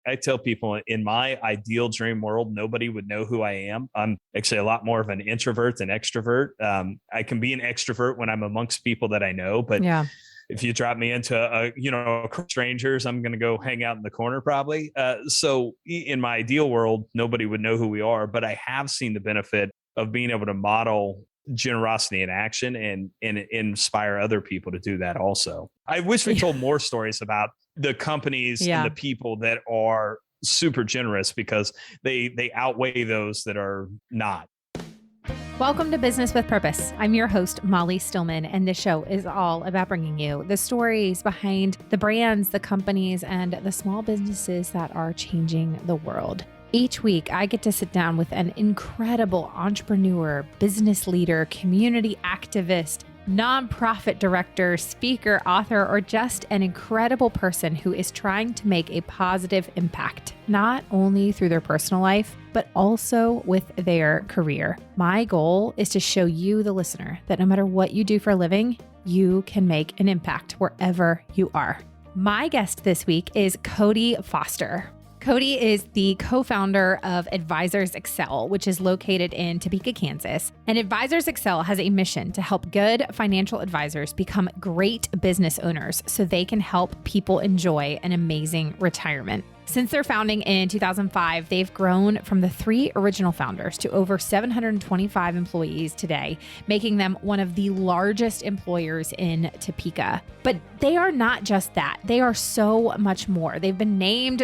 I tell people in my ideal dream world, nobody would know who I am. I'm actually a lot more of an introvert than extrovert. I can be an extrovert when I'm amongst people that I know, but Yeah. if you drop me into strangers, I'm going to go hang out in the corner probably. So in my ideal world, nobody would know who we are, but I have seen the benefit of being able to model generosity in action and inspire other people to do that also. I wish we told more stories about the companies and the people that are super generous, because they outweigh those that are not. Welcome to Business with Purpose. I'm your host, Molly Stillman, and this show is all about bringing you the stories behind the brands, the companies, and the small businesses that are changing the world. Each week, I get to sit down with an incredible entrepreneur, business leader, community activist, nonprofit director, speaker, author, or just an incredible person who is trying to make a positive impact, not only through their personal life, but also with their career. My goal is to show you, the listener, that no matter what you do for a living, you can make an impact wherever you are. My guest this week is Cody Foster. Cody is the co-founder of Advisors Excel, which is located in Topeka, Kansas. And Advisors Excel has a mission to help good financial advisors become great business owners so they can help people enjoy an amazing retirement. Since their founding in 2005, they've grown from the 3 original founders to over 725 employees today, making them one of the largest employers in Topeka. But they are not just that. They are so much more. They've been named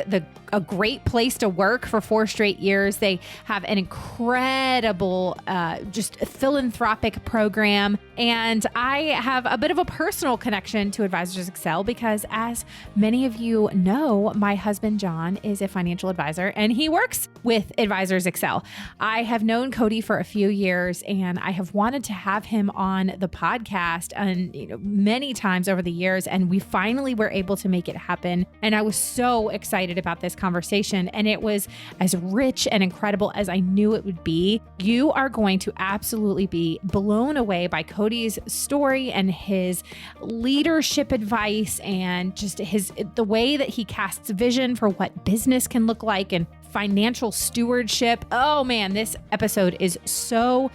a great place to work for 4 straight years. They have an incredible, just philanthropic program. And I have a bit of a personal connection to Advisors Excel because, as many of you know, my husband, John, is a financial advisor and he works with Advisors Excel. I have known Cody for a few years and I have wanted to have him on the podcast many times over the years, and we finally were able to make it happen. And I was so excited about this conversation, and it was as rich and incredible as I knew it would be. You are going to absolutely be blown away by Cody's story and his leadership advice and just the way that he casts vision for what business can look like and financial stewardship. Oh man, this episode is so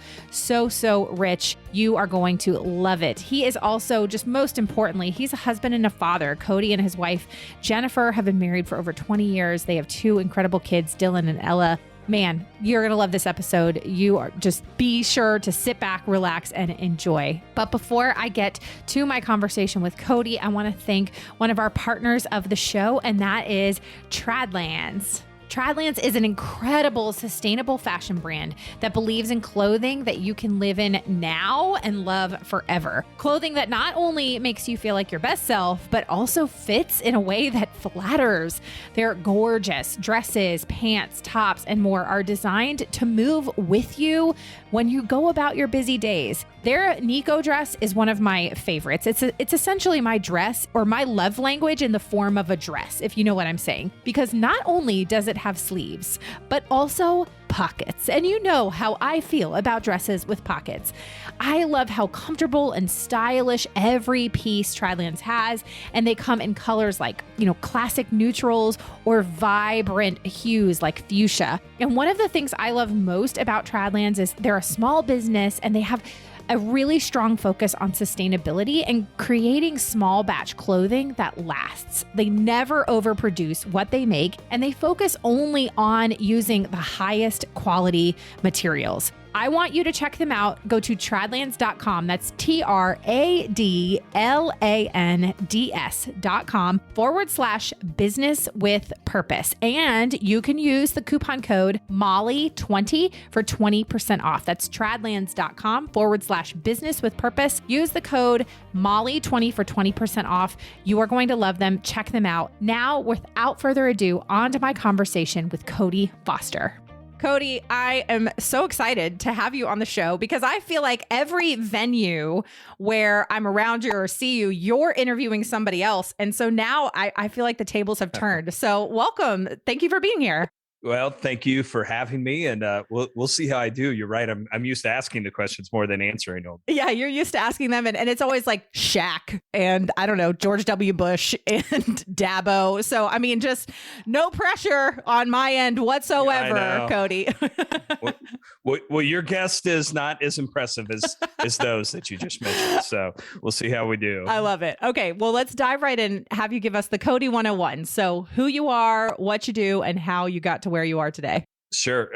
rich. You are going to love it. He is also, just most importantly, he's a husband and a father. Cody and his wife, Jennifer, have been married for over 20 years. They have 2 incredible kids, Dylan and Ella. Man, you're going to love this episode. You are just be sure to sit back, relax, and enjoy. But before I get to my conversation with Cody, I want to thank one of our partners of the show, and that is Tradlands. Tradlands is an incredible, sustainable fashion brand that believes in clothing that you can live in now and love forever. Clothing that not only makes you feel like your best self, but also fits in a way that flatters. Their gorgeous dresses, pants, tops, and more are designed to move with you when you go about your busy days. Their Nico dress is one of my favorites. It's essentially my dress, or my love language in the form of a dress, if you know what I'm saying. Because not only does it have sleeves, but also pockets. And you know how I feel about dresses with pockets. I love how comfortable and stylish every piece Tradlands has, and they come in colors like, classic neutrals or vibrant hues like fuchsia. And one of the things I love most about Tradlands is they're a small business and they have a really strong focus on sustainability and creating small batch clothing that lasts. They never overproduce what they make, and they focus only on using the highest quality materials. I want you to check them out. Go to tradlands.com. That's tradlands.com/business with purpose. And you can use the coupon code MOLLY20 for 20% off. That's tradlands.com/business with purpose. Use the code MOLLY20 for 20% off. You are going to love them. Check them out. Now, without further ado, on to my conversation with Cody Foster. Cody, I am so excited to have you on the show because I feel like every venue where I'm around you or see you, you're interviewing somebody else. And so now I feel like the tables have turned. So welcome. Thank you for being here. Well, thank you for having me, and we'll see how I do. You're right. I'm used to asking the questions more than answering them. Yeah, you're used to asking them. And it's always like Shaq and I don't know, George W. Bush and Dabo. So, I mean, just no pressure on my end whatsoever, Cody. well, your guest is not as impressive as those that you just mentioned. So we'll see how we do. I love it. Okay, well, let's dive right in. Have you give us the Cody 101. So who you are, what you do, and how you got to where you are today. Sure.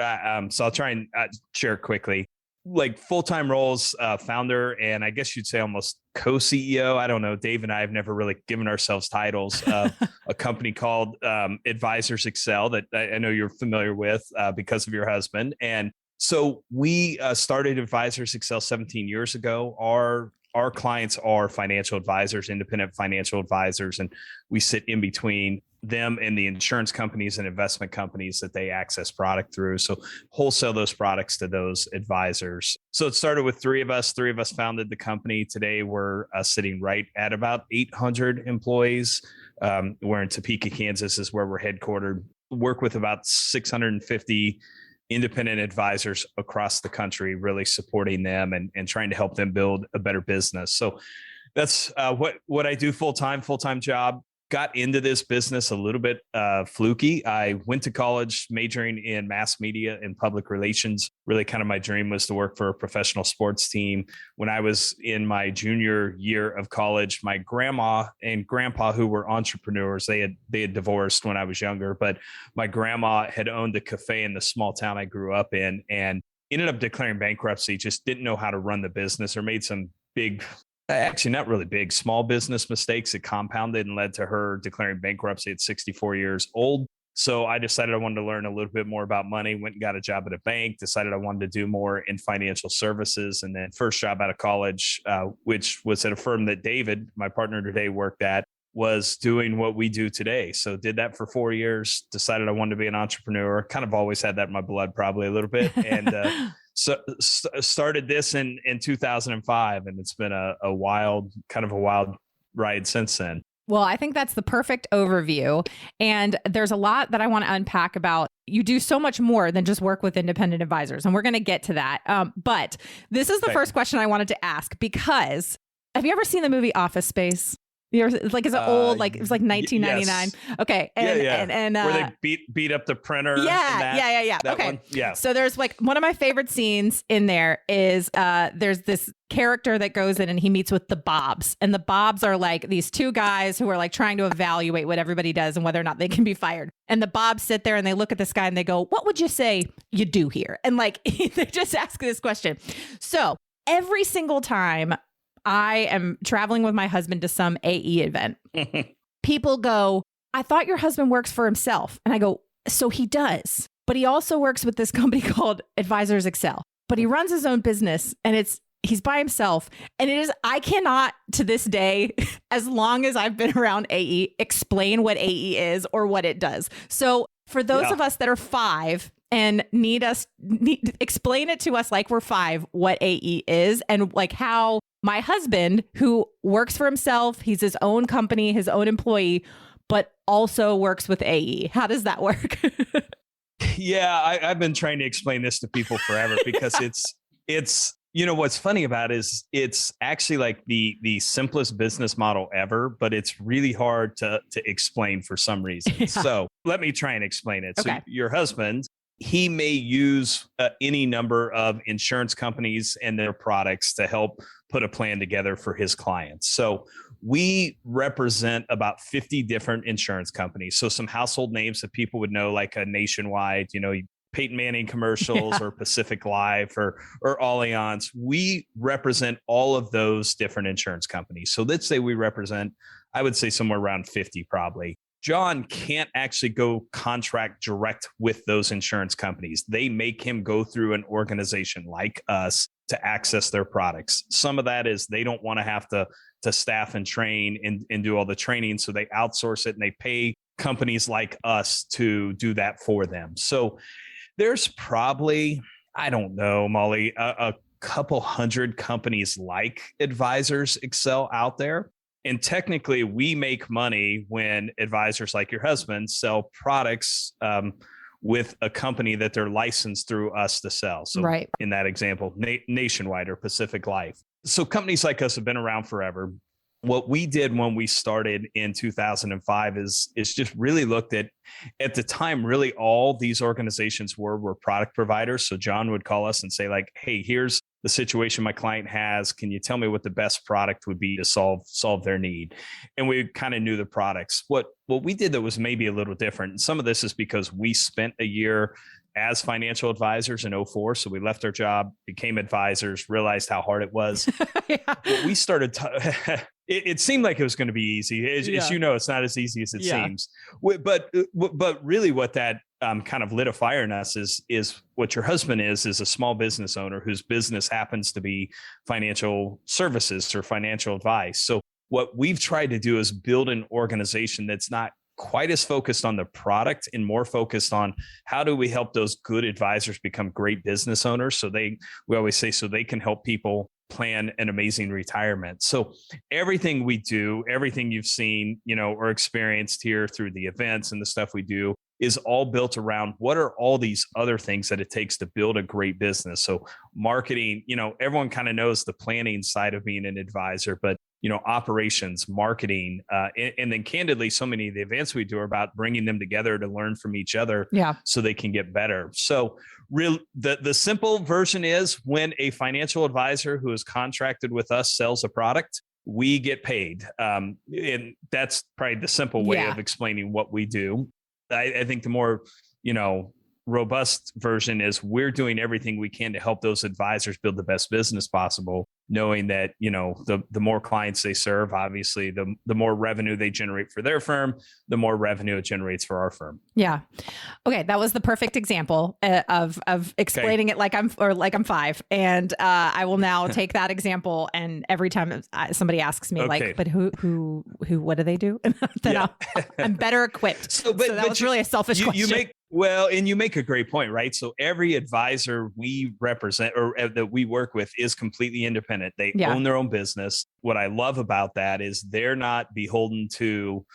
So I'll try and share quickly. Like full-time roles, founder, and I guess you'd say almost co-CEO. I don't know. Dave and I have never really given ourselves titles. A company called Advisors Excel that I know you're familiar with because of your husband. And so we started Advisors Excel 17 years ago. Our clients are financial advisors, independent financial advisors, and we sit in between them and the insurance companies and investment companies that they access product through. So wholesale those products to those advisors. So it started with three of us. Three of us founded the company. Today, we're sitting right at about 800 employees. We're in Topeka, Kansas is where we're headquartered. Work with about 650 independent advisors across the country, really supporting them and trying to help them build a better business. So that's what I do full-time job. Got into this business a little bit fluky. I went to college majoring in mass media and public relations. Really kind of my dream was to work for a professional sports team. When I was in my junior year of college, my grandma and grandpa, who were entrepreneurs, they had divorced when I was younger, but my grandma had owned a cafe in the small town I grew up in and ended up declaring bankruptcy, just didn't know how to run the business or made some big, actually not really big, small business mistakes that compounded and led to her declaring bankruptcy at 64 years old. So I decided I wanted to learn a little bit more about money, went and got a job at a bank, decided I wanted to do more in financial services. And then first job out of college, which was at a firm that David, my partner today, worked at, was doing what we do today. So did that for 4 years, decided I wanted to be an entrepreneur, kind of always had that in my blood probably a little bit. And so started this in 2005, and it's been a wild ride since then. Well, I think that's the perfect overview. And there's a lot that I want to unpack about. You do so much more than just work with independent advisors, and we're going to get to that. But this is the first question I wanted to ask, because have you ever seen the movie Office Space? It's like, is it old? Like it was like 1999. Yes. Okay. And where they beat up the printer. Yeah. Okay. One? Yeah. So there's like one of my favorite scenes in there is there's this character that goes in and he meets with the Bobs, and the Bobs are like these two guys who are like trying to evaluate what everybody does and whether or not they can be fired. And the Bobs sit there and they look at this guy and they go, "What would you say you do here?" And like they just ask this question. So every single time I am traveling with my husband to some AE event, people go, "I thought your husband works for himself." And I go, "So he does, but he also works with this company called Advisors Excel, but he runs his own business and he's by himself." And I cannot to this day, as long as I've been around AE, explain what AE is or what it does. So for those of us that are 5 and need explain it to us like we're 5, what AE is, and like how my husband, who works for himself, he's his own company, his own employee, but also works with AE. How does that work? Yeah, I've been trying to explain this to people forever because it's what's funny about it is it's actually like the simplest business model ever, but it's really hard to explain for some reason. Yeah. So let me try and explain it. Okay. So your husband, he may use any number of insurance companies and their products to help put a plan together for his clients. So we represent about 50 different insurance companies. So some household names that people would know, like a Nationwide, Peyton Manning commercials, or Pacific Life or Allianz. We represent all of those different insurance companies. So let's say we represent, I would say somewhere around 50 probably. John can't actually go contract direct with those insurance companies. They make him go through an organization like us to access their products. Some of that is they don't want to have to staff and train and do all the training. So they outsource it and they pay companies like us to do that for them. So there's probably, I don't know, Molly, a couple hundred companies like Advisors Excel out there. And technically, we make money when advisors like your husband sell products with a company that they're licensed through us to sell. So right. in that example, Nationwide or Pacific Life. So companies like us have been around forever. What we did when we started in 2005 is just really looked at the time, really all these organizations were product providers. So John would call us and say like, hey, here's the situation my client has. Can you tell me what the best product would be to solve their need? And we kind of knew the products. What we did that was maybe a little different. And some of this is because we spent a year as financial advisors in 2004. So we left our job, became advisors, realized how hard it was. Yeah. What we started it seemed like it was going to be easy. As you know, it's not as easy as it seems. But really what that kind of lit a fire in us is what your husband is a small business owner whose business happens to be financial services or financial advice. So what we've tried to do is build an organization that's not quite as focused on the product and more focused on how do we help those good advisors become great business owners. So we always say, so they can help people plan an amazing retirement. So everything we do, everything you've seen, or experienced here through the events and the stuff we do is all built around what are all these other things that it takes to build a great business. So marketing, everyone kind of knows the planning side of being an advisor, but operations, marketing, and then candidly, so many of the events we do are about bringing them together to learn from each other so they can get better. So the simple version is when a financial advisor who is contracted with us sells a product, we get paid. And that's probably the simple way of explaining what we do. I think the more, robust version is we're doing everything we can to help those advisors build the best business possible, knowing that, the more clients they serve, obviously, the more revenue they generate for their firm, the more revenue it generates for our firm. Yeah. Okay. That was the perfect example of explaining it like I'm 5. And I will now take that example. And every time somebody asks me but who, what do they do? Then I'm better equipped. So that was really a selfish question. And you make a great point, right? So every advisor we represent or that we work with is completely independent. They own their own business. What I love about that is they're not beholden to,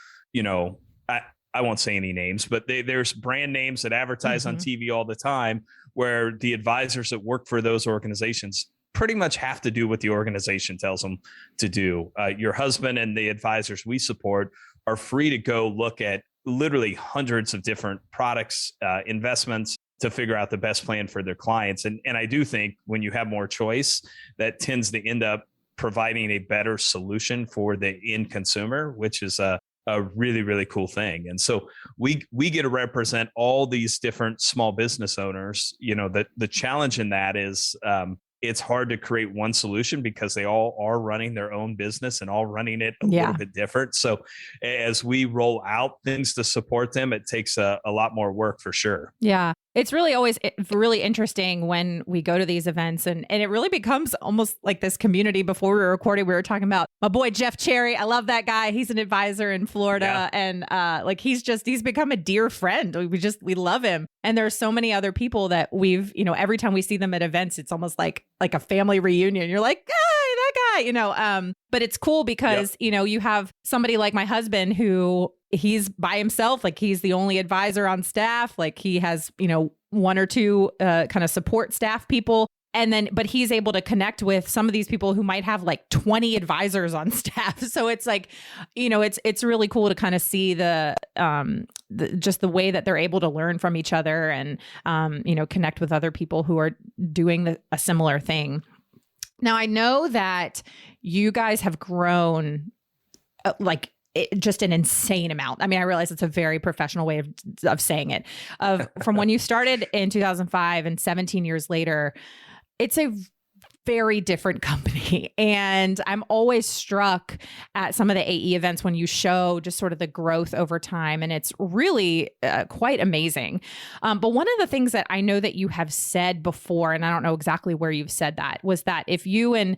I won't say any names, but there's brand names that advertise on TV all the time where the advisors that work for those organizations pretty much have to do what the organization tells them to do. Your husband and the advisors we support are free to go look at literally hundreds of different products, investments to figure out the best plan for their clients. And I do think when you have more choice, that tends to end up providing a better solution for the end consumer, which is a really, really cool thing. And so we get to represent all these different small business owners. The challenge in that is it's hard to create one solution because they all are running their own business and all running it a little bit different. So as we roll out things to support them, it takes a lot more work for sure. Yeah. It's really always really interesting when we go to these events and it really becomes almost like this community. Before we were recording, we were talking about my boy, Jeff Cherry. I love that guy. He's an advisor in Florida and he's become a dear friend. We love him. And there's so many other people that we've, every time we see them at events, it's almost like a family reunion. You're like, hey, that guy, but it's cool because, you have somebody like my husband who he's by himself, like he's the only advisor on staff. Like he has, one or two kind of support staff people. But he's able to connect with some of these people who might have like 20 advisors on staff. So it's like, it's really cool to kind of see just the way that they're able to learn from each other and, connect with other people who are doing a similar thing. Now, I know that you guys have grown just an insane amount. I mean, I realize it's a very professional way of saying it. From when you started in 2005 and 17 years later, it's a very different company. And I'm always struck at some of the AE events when you show just sort of the growth over time. And it's really quite amazing. But one of the things that I know that you have said before, and I don't know exactly where you've said that, was that if you and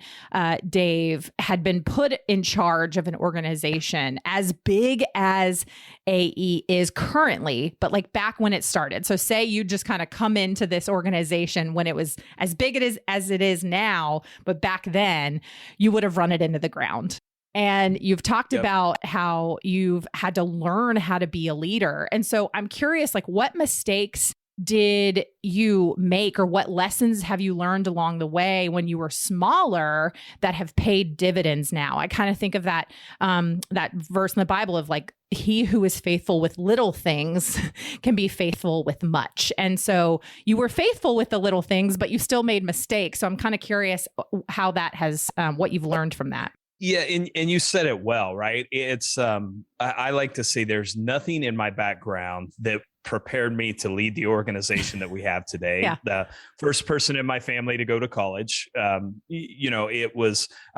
Dave had been put in charge of an organization as big as AE is currently, but like back when it started. So say you just kind of come into this organization when it was as big as it is now, but back then you would have run it into the ground. And you've talked about how you've had to learn how to be a leader. And so I'm curious, like what mistakes did you make, or what lessons have you learned along the way when you were smaller that have paid dividends now? I kind of think of that verse in the Bible of like, he who is faithful with little things can be faithful with much. And so you were faithful with the little things, but you still made mistakes. So I'm kind of curious how that has, what you've learned from that. Yeah. And you said it well, right? It's, I like to say there's nothing in my background that prepared me to lead the organization that we have today. Yeah. The first person in my family to go to college. I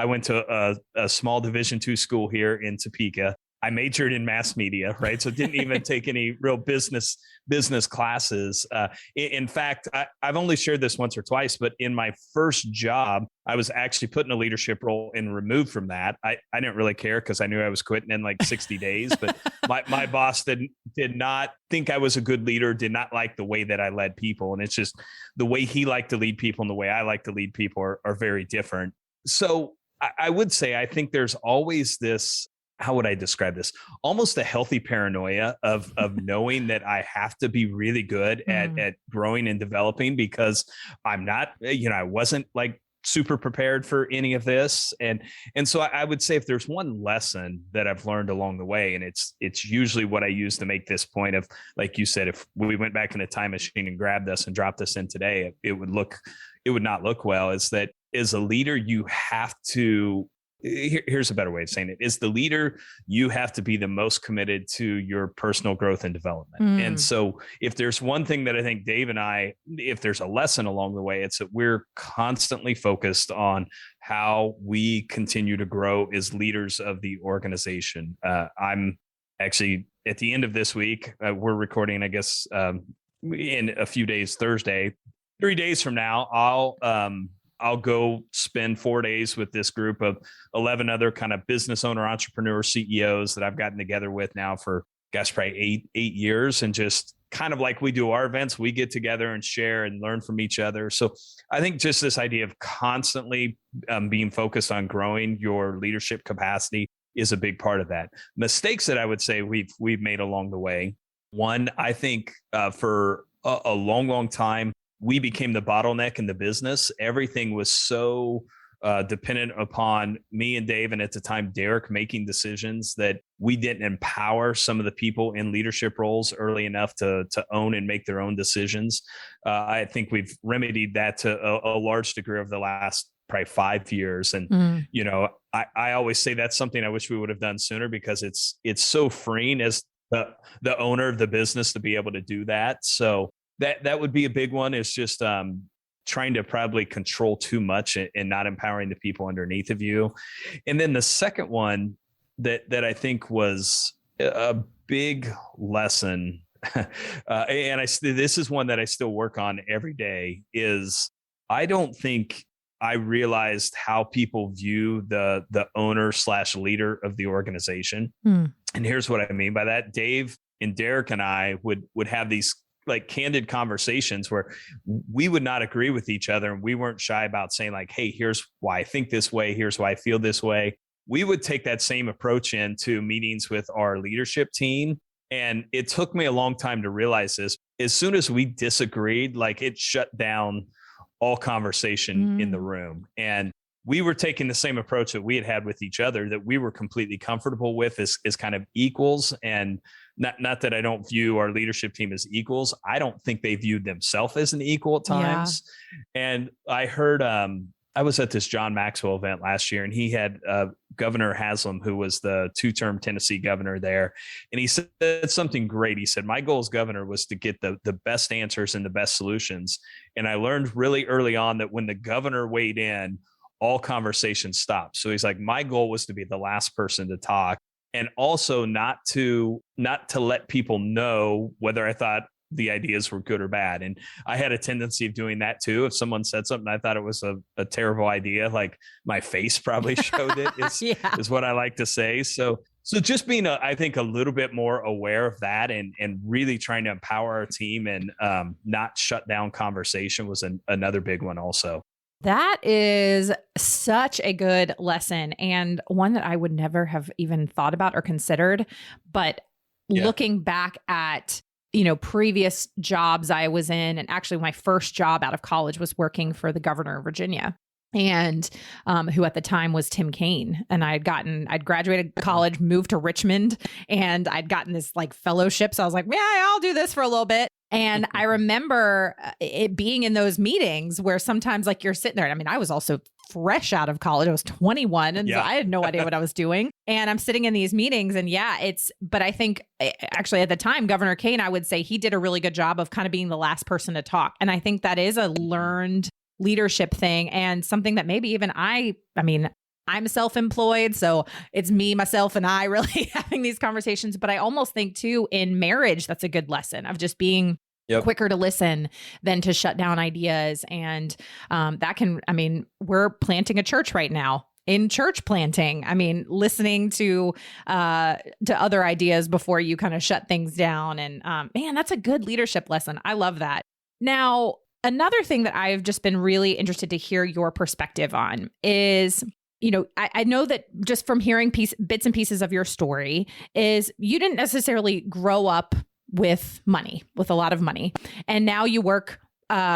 went to a small Division II school here in Topeka. I majored in mass media, right? So didn't even take any real business classes. In fact, I've only shared this once or twice, but in my first job, I was actually put in a leadership role and removed from that. I didn't really care because I knew I was quitting in like 60 days, but my boss did not think I was a good leader, did not like the way that I led people. And it's just the way he liked to lead people and the way I like to lead people are very different. So I would say, I think there's always this, how would I describe this? Almost a healthy paranoia of knowing that I have to be really good at growing and developing, because I'm not, I wasn't like super prepared for any of this. And so I would say if there's one lesson that I've learned along the way, and it's usually what I use to make this point of, like you said, if we went back in a time machine and grabbed us and dropped us in today, it would not look well, is that as a leader, you have to, here's a better way of saying it, is the leader, you have to be the most committed to your personal growth and development. And so if there's one thing that I think Dave and I, if there's a lesson along the way, it's that we're constantly focused on how we continue to grow as leaders of the organization. I'm actually at the end of this week, we're recording, I guess, in a few days, Thursday, 3 days from now, I'll go spend 4 days with this group of 11 other kind of business owner, entrepreneur CEOs that I've gotten together with now for, probably eight years. And just kind of like we do our events, we get together and share and learn from each other. So I think just this idea of constantly being focused on growing your leadership capacity is a big part of that. Mistakes that I would say we've made along the way. One, I think for a long time, we became the bottleneck in the business. Everything was so dependent upon me and Dave, and at the time, Derek, making decisions that we didn't empower some of the people in leadership roles early enough to own and make their own decisions. I think we've remedied that to a large degree over the last probably 5 years. And, I always say that's something I wish we would have done sooner, because it's so freeing as the owner of the business to be able to do that. So that would be a big one, is just trying to probably control too much and not empowering the people underneath of you. And then the second one that I think was a big lesson, and this is one that I still work on every day, is I don't think I realized how people view the owner / leader of the organization. And here's what I mean by that. Dave and Derek and I would have these like candid conversations where we would not agree with each other. And we weren't shy about saying like, hey, here's why I think this way. Here's why I feel this way. We would take that same approach into meetings with our leadership team. And it took me a long time to realize this. As soon as we disagreed, like it shut down all conversation in the room. And we were taking the same approach that we had with each other, that we were completely comfortable with as kind of equals. And not that I don't view our leadership team as equals. I don't think they viewed themselves as an equal at times. Yeah. And I heard, I was at this John Maxwell event last year, and he had Governor Haslam, who was the 2-term Tennessee governor there. And he said something great. He said, my goal as governor was to get the best answers and the best solutions. And I learned really early on that when the governor weighed in, all conversation stopped. So he's like, my goal was to be the last person to talk. And also not to let people know whether I thought the ideas were good or bad. And I had a tendency of doing that too. If someone said something, I thought it was a terrible idea, like my face probably showed it, is what I like to say. So just being, I think, a little bit more aware of that and really trying to empower our team and not shut down conversation was another big one also. That is such a good lesson, and one that I would never have even thought about or considered. But looking back at previous jobs I was in. And actually my first job out of college was working for the governor of Virginia, and who at the time was Tim Kaine. And I'd graduated college, moved to Richmond, and I'd gotten this like fellowship. So I was like, yeah, I'll do this for a little bit. And I remember it being in those meetings where sometimes like you're sitting there. I mean, I was also fresh out of college. I was 21 and so I had no idea what I was doing. And I'm sitting in these meetings and but I think actually at the time, Governor Kaine, I would say he did a really good job of kind of being the last person to talk. And I think that is a learned leadership thing and something that maybe even I mean, I'm self-employed, so it's me, myself, and I really having these conversations. But I almost think too, in marriage, that's a good lesson of just being quicker to listen than to shut down ideas. And we're planting a church right now. In church planting, listening to other ideas before you kind of shut things down. And man, that's a good leadership lesson. I love that. Now, another thing that I've just been really interested to hear your perspective on is, I know that just from hearing bits and pieces of your story is you didn't necessarily grow up with a lot of money. And now you work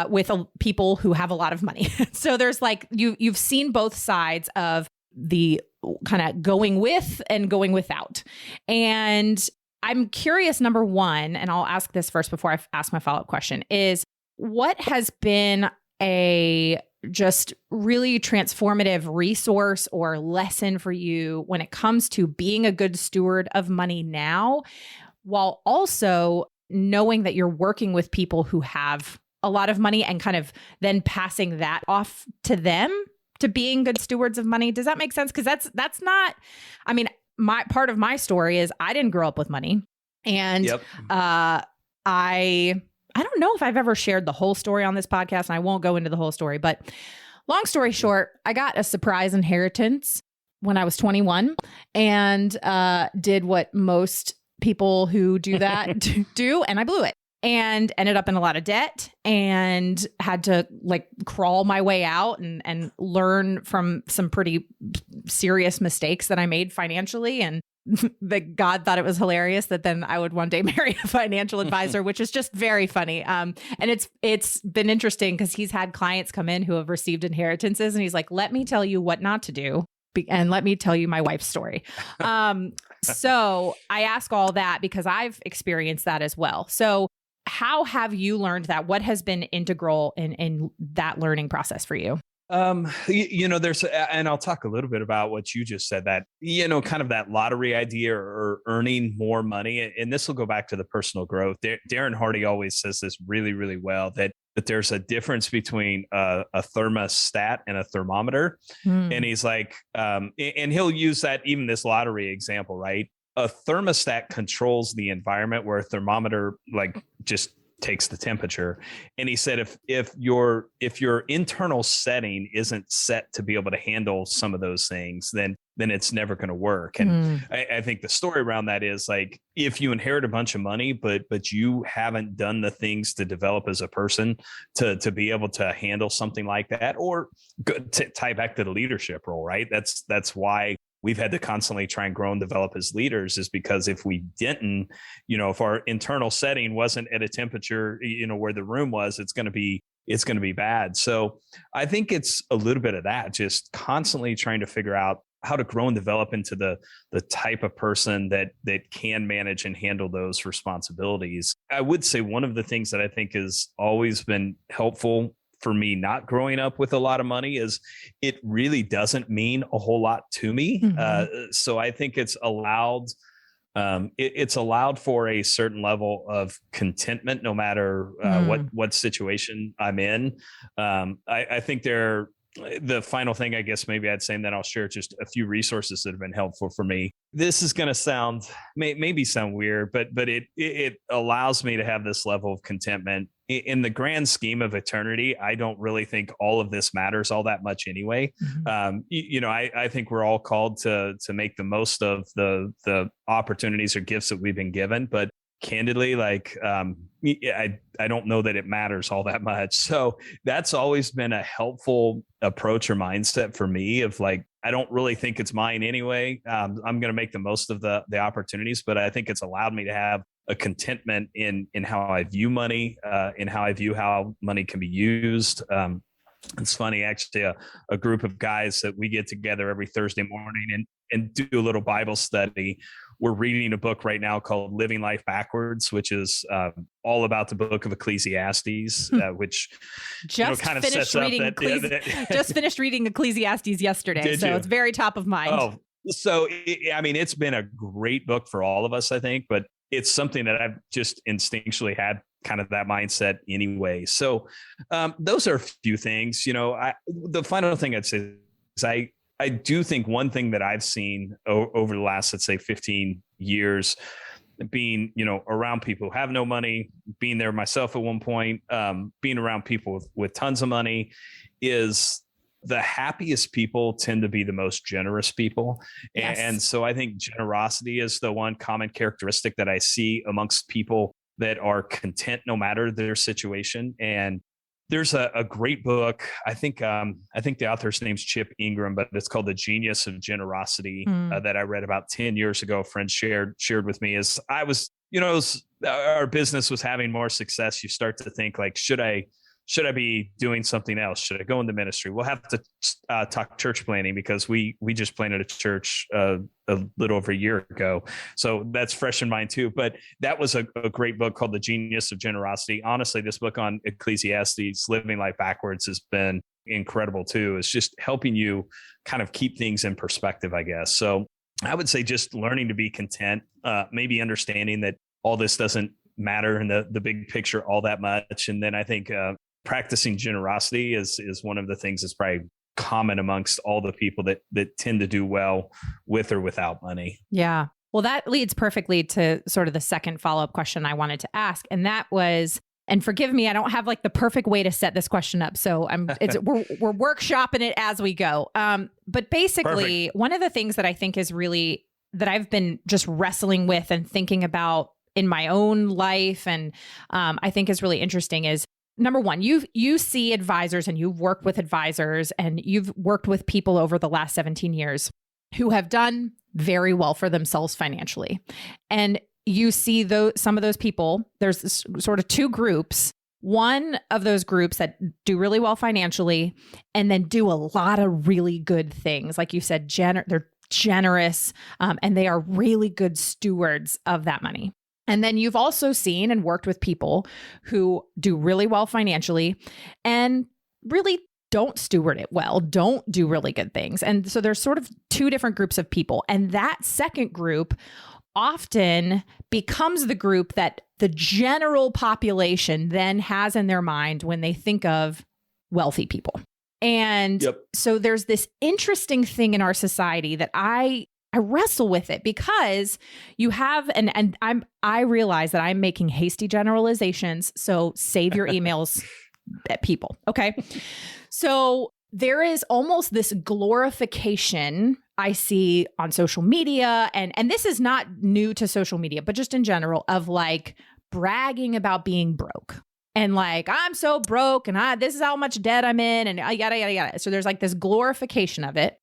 with people who have a lot of money. So there's like, you've seen both sides of the kind of going with and going without. And I'm curious, number one, and I'll ask this first before I ask my follow-up question, is what has been a just really transformative resource or lesson for you when it comes to being a good steward of money now, while also knowing that you're working with people who have a lot of money and kind of then passing that off to them to being good stewards of money? Does that make sense? Because that's not, my part of my story is I didn't grow up with money. And I don't know if I've ever shared the whole story on this podcast, and I won't go into the whole story, but long story short, I got a surprise inheritance when I was 21 and did what most people who do that do, and I blew it and ended up in a lot of debt and had to like crawl my way out and learn from some pretty serious mistakes that I made financially. And that God thought it was hilarious that then I would one day marry a financial advisor, which is just very funny. And it's been interesting because he's had clients come in who have received inheritances and he's like, let me tell you what not to do. And let me tell you my wife's story. So I ask all that because I've experienced that as well. So how have you learned that? What has been integral in that learning process for you? There's, and I'll talk a little bit about what you just said, that, kind of that lottery idea or earning more money. And this will go back to the personal growth. Darren Hardy always says this really, really well, that there's a difference between a thermostat and a thermometer. And he's like, and he'll use that, even this lottery example, right? A thermostat controls the environment where a thermometer like just takes the temperature. And he said, if your internal setting isn't set to be able to handle some of those things, then it's never going to work. And I think the story around that is like, if you inherit a bunch of money, but you haven't done the things to develop as a person to be able to handle something like that, or to tie back to the leadership role, right? That's why we've had to constantly try and grow and develop as leaders, is because if we didn't, if our internal setting wasn't at a temperature, where the room was, it's going to be bad. So I think it's a little bit of that, just constantly trying to figure out how to grow and develop into the type of person that can manage and handle those responsibilities. I would say one of the things that I think has always been helpful for me not growing up with a lot of money is it really doesn't mean a whole lot to me. So I think it's allowed for a certain level of contentment, no matter what situation I'm in. I think the final thing, I guess, maybe I'd say, and then I'll share just a few resources that have been helpful for me. This is going to maybe sound weird, but it allows me to have this level of contentment. In the grand scheme of eternity, I don't really think all of this matters all that much anyway. I think we're all called to make the most of the opportunities or gifts that we've been given, but candidly, I don't know that it matters all that much. So that's always been a helpful approach or mindset for me, of like, I don't really think it's mine anyway. I'm going to make the most of the opportunities, but I think it's allowed me to have a contentment in how I view money, in how I view how money can be used. It's funny, actually, a group of guys that we get together every Thursday morning and do a little Bible study. We're reading a book right now called Living Life Backwards, which is all about the book of Ecclesiastes, which just kind of sets up that. Just finished reading Ecclesiastes yesterday, so it's very top of mind. Oh, so it's been a great book for all of us, I think, but it's something that I've just instinctually had kind of that mindset anyway. So those are a few things. The final thing I'd say is I do think one thing that I've seen over the last, let's say, 15 years, being, around people who have no money, being there myself at one point, being around people with tons of money, is the happiest people tend to be the most generous people. Yes. And so I think generosity is the one common characteristic that I see amongst people that are content no matter their situation. And there's a great book. I think the author's name's Chip Ingram, but it's called The Genius of Generosity that I read about 10 years ago. A friend shared with me as I was, our business was having more success. You start to think like, should I be doing something else? Should I go into ministry? We'll have to talk church planning because we just planted a church a little over a year ago. So that's fresh in mind too. But that was a great book called The Genius of Generosity. Honestly, this book on Ecclesiastes, Living Life Backwards, has been incredible too. It's just helping you kind of keep things in perspective, I guess. So I would say just learning to be content, maybe understanding that all this doesn't matter in the big picture all that much. And then I think practicing generosity is one of the things that's probably common amongst all the people that tend to do well with or without money. Yeah. Well, that leads perfectly to sort of the second follow-up question I wanted to ask. And that was, and forgive me, I don't have like the perfect way to set this question up. So we're workshopping it as we go. But basically, perfect. One of the things that I think is really, that I've been just wrestling with and thinking about in my own life, and I think is really interesting, is number one, you see advisors and you've worked with advisors and you've worked with people over the last 17 years who have done very well for themselves financially. And you see some of those people, there's sort of two groups. One of those groups that do really well financially and then do a lot of really good things. Like you said, they're generous and they are really good stewards of that money. And then you've also seen and worked with people who do really well financially and really don't steward it well, don't do really good things. And so there's sort of two different groups of people. And that second group often becomes the group that the general population then has in their mind when they think of wealthy people. And so there's this interesting thing in our society that I wrestle with it, because you have, and I realize that I'm making hasty generalizations. So save your emails, people. Okay. So there is almost this glorification I see on social media, and this is not new to social media, but just in general, of like bragging about being broke. And like, I'm so broke and this is how much debt I'm in and yada, yada, yada. So there's like this glorification of it.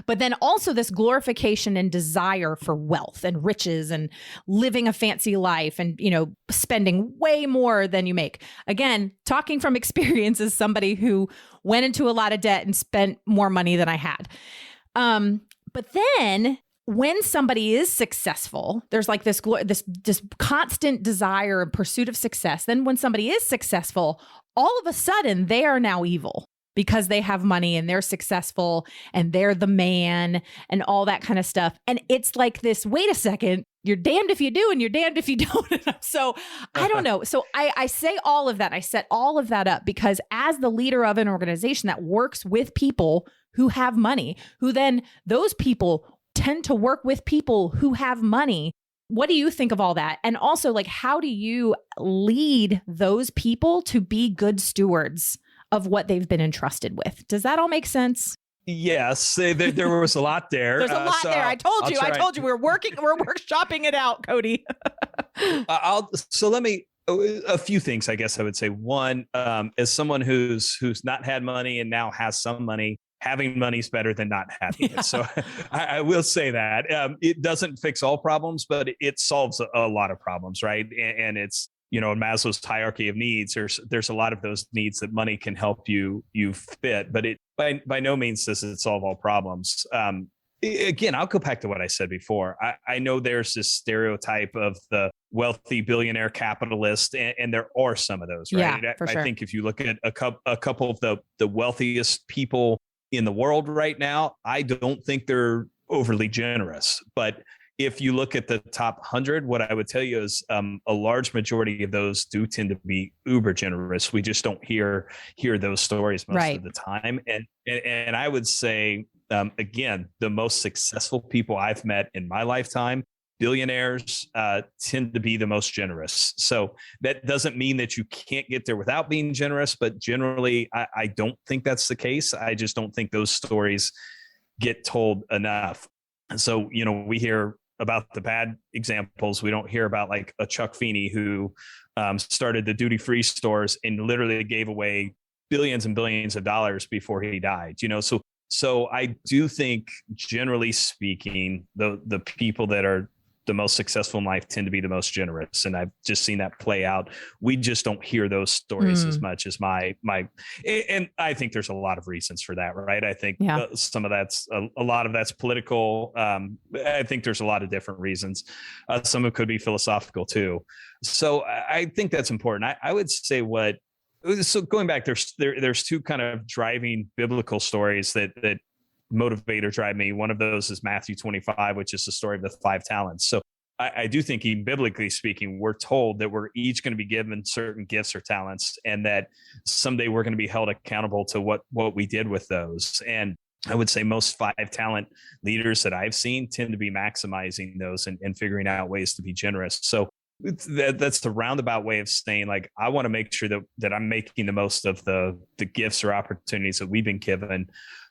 But then also this glorification and desire for wealth and riches and living a fancy life and, spending way more than you make. Again, talking from experience as somebody who went into a lot of debt and spent more money than I had. But then when somebody is successful, there's like this constant desire and pursuit of success. Then when somebody is successful, all of a sudden they are now evil, because they have money and they're successful and they're the man and all that kind of stuff. And it's like this, wait a second, you're damned if you do and you're damned if you don't. So I don't know. So I say all of that. I set all of that up because as the leader of an organization that works with people who have money, who then those people tend to work with people who have money. What do you think of all that? And also, like, how do you lead those people to be good stewards of what they've been entrusted with? Does that all make sense? Yes, there was a lot there. There's a lot there. I told you we're workshopping it out, Cody. Let me, a few things, I guess I would say. One, as someone who's not had money and now has some money, having money is better than not having it. So I will say that it doesn't fix all problems, but it solves a lot of problems, right? And it's, in Maslow's hierarchy of needs, there's a lot of those needs that money can help you fit, but it by no means does it solve all problems. Again, I'll go back to what I said before. I know there's this stereotype of the wealthy billionaire capitalist, and there are some of those, right? Yeah, for sure. I think if you look at a couple of the wealthiest people in the world right now, I don't think they're overly generous. But if you look at the top 100, what I would tell you is a large majority of those do tend to be uber generous. We just don't hear those stories most of the time. And I would say, again, the most successful people I've met in my lifetime, billionaires, tend to be the most generous. So that doesn't mean that you can't get there without being generous, but generally, I don't think that's the case. I just don't think those stories get told enough. And so, we hear about the bad examples. We don't hear about like a Chuck Feeney who started the duty-free stores and literally gave away billions and billions of dollars before he died. So I do think, generally speaking, the people that are the most successful in life tend to be the most generous. And I've just seen that play out. We just don't hear those stories as much as and I think there's a lot of reasons for that, right? I think some of that's, a lot of that's political. I think there's a lot of different reasons. Some of it could be philosophical too. So I think that's important. I would say so going back, there's two kind of driving biblical stories that motivate or drive me. One of those is Matthew 25, which is the story of the 5 talents. So I do think, even biblically speaking, we're told that we're each going to be given certain gifts or talents, and that someday we're going to be held accountable to what we did with those. And I would say most 5 talent leaders that I've seen tend to be maximizing those and figuring out ways to be generous. So that's the roundabout way of saying, like, I want to make sure that I'm making the most of the gifts or opportunities that we've been given.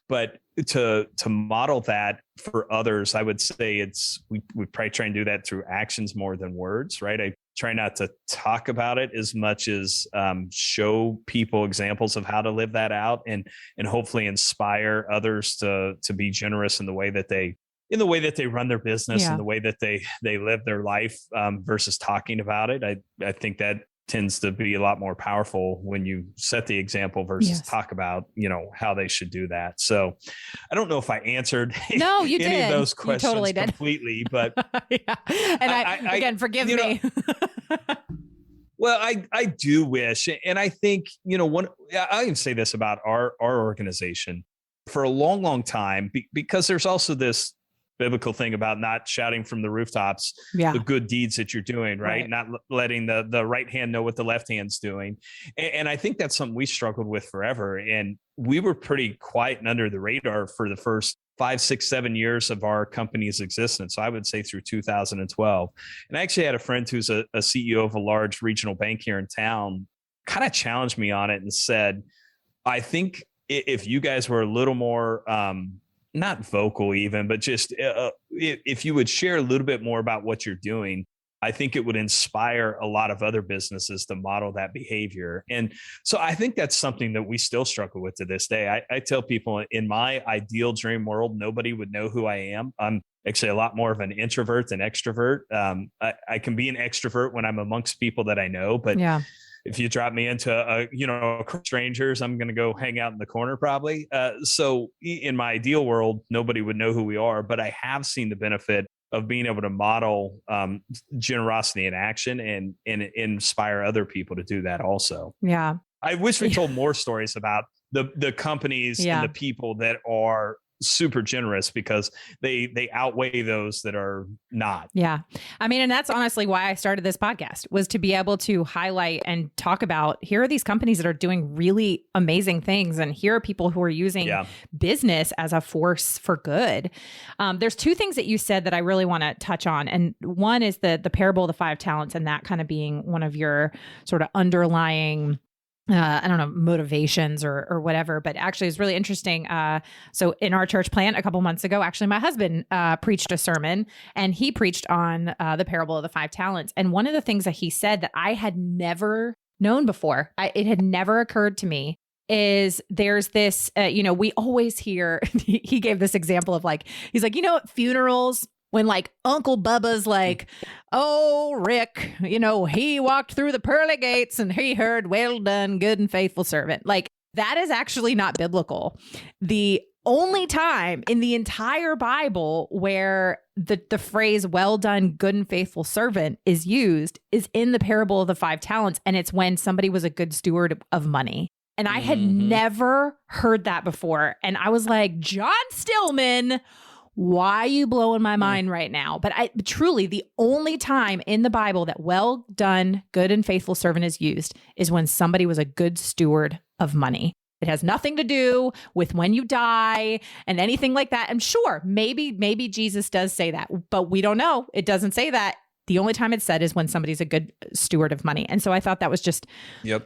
But to model that for others, I would say we probably try and do that through actions more than words, right? I try not to talk about it as much as show people examples of how to live that out, and hopefully inspire others to be generous in the way that they run their business, in the way that they live their life, versus talking about it. I think that tends to be a lot more powerful when you set the example versus talk about, how they should do that. So I don't know if I answered any of those questions completely, but And again, forgive me. Well, I do wish. And I think, I can say this about our organization for a long, long time, because there's also this biblical thing about not shouting from the rooftops the good deeds that you're doing, right? Not letting the right hand know what the left hand's doing. And I think that's something we struggled with forever. And we were pretty quiet and under the radar for the first 5, 6, 7 years of our company's existence. So I would say through 2012. And I actually had a friend who's a CEO of a large regional bank here in town kind of challenged me on it and said, I think if you guys were a little more, not vocal even, but just if you would share a little bit more about what you're doing, I think it would inspire a lot of other businesses to model that behavior. And so I think that's something that we still struggle with to this day. I tell people, in my ideal dream world, nobody would know who I am. I'm actually a lot more of an introvert than extrovert. I can be an extrovert when I'm amongst people that I know, but if you drop me into strangers, I'm going to go hang out in the corner probably. So in my ideal world, nobody would know who we are, but I have seen the benefit of being able to model generosity in action and inspire other people to do that also. Yeah. I wish we told more stories about the companies and the people that are super generous, because they outweigh those that are not. Yeah. I mean, and that's honestly why I started this podcast, was to be able to highlight and talk about, here are these companies that are doing really amazing things. And here are people who are using business as a force for good. There's 2 things that you said that I really want to touch on. And one is the parable of the 5 talents, and that kind of being one of your sort of underlying I don't know, motivations or whatever, but actually it's really interesting. So in our church plant a couple months ago, actually my husband preached a sermon, and he preached on the parable of the 5 talents. And one of the things that he said that I had never known before, it had never occurred to me, is there's this, we always hear, he gave this example of like, he's like, at funerals, when like Uncle Bubba's like, oh, Rick, he walked through the pearly gates and he heard, well done, good and faithful servant. Like that is actually not biblical. The only time in the entire Bible where the phrase, well done, good and faithful servant is used is in the parable of the 5 talents. And it's when somebody was a good steward of money. And I had never heard that before. And I was like, John Stillman, why are you blowing my mind right now? But truly, the only time in the Bible that well done, good and faithful servant is used is when somebody was a good steward of money. It has nothing to do with when you die and anything like that. I'm sure maybe Jesus does say that, but we don't know. It doesn't say that. The only time it's said is when somebody's a good steward of money. And so I thought that was just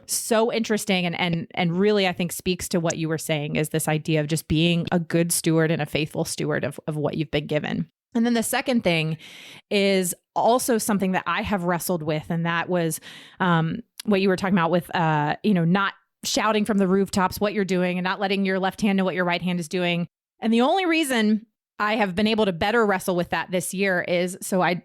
so interesting and really, I think, speaks to what you were saying, is this idea of just being a good steward and a faithful steward of what you've been given. And then the second thing is also something that I have wrestled with. And that was what you were talking about with, not shouting from the rooftops what you're doing and not letting your left hand know what your right hand is doing. And the only reason I have been able to better wrestle with that this year is, so I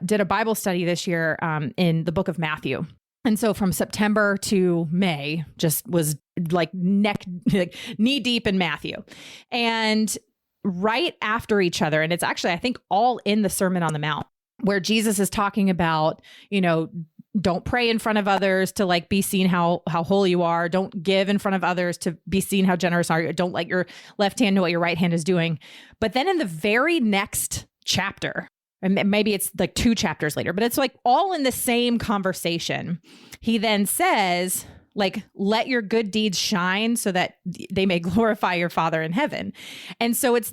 did a Bible study this year in the book of Matthew. And so from September to May, just was like knee deep in Matthew. And right after each other, and it's actually, I think, all in the Sermon on the Mount, where Jesus is talking about, don't pray in front of others to like be seen how holy you are. Don't give in front of others to be seen how generous are you. Don't let your left hand know what your right hand is doing. But then in the very next chapter, and maybe it's like 2 chapters later, but it's like all in the same conversation. He then says, like, let your good deeds shine so that they may glorify your Father in heaven. And so it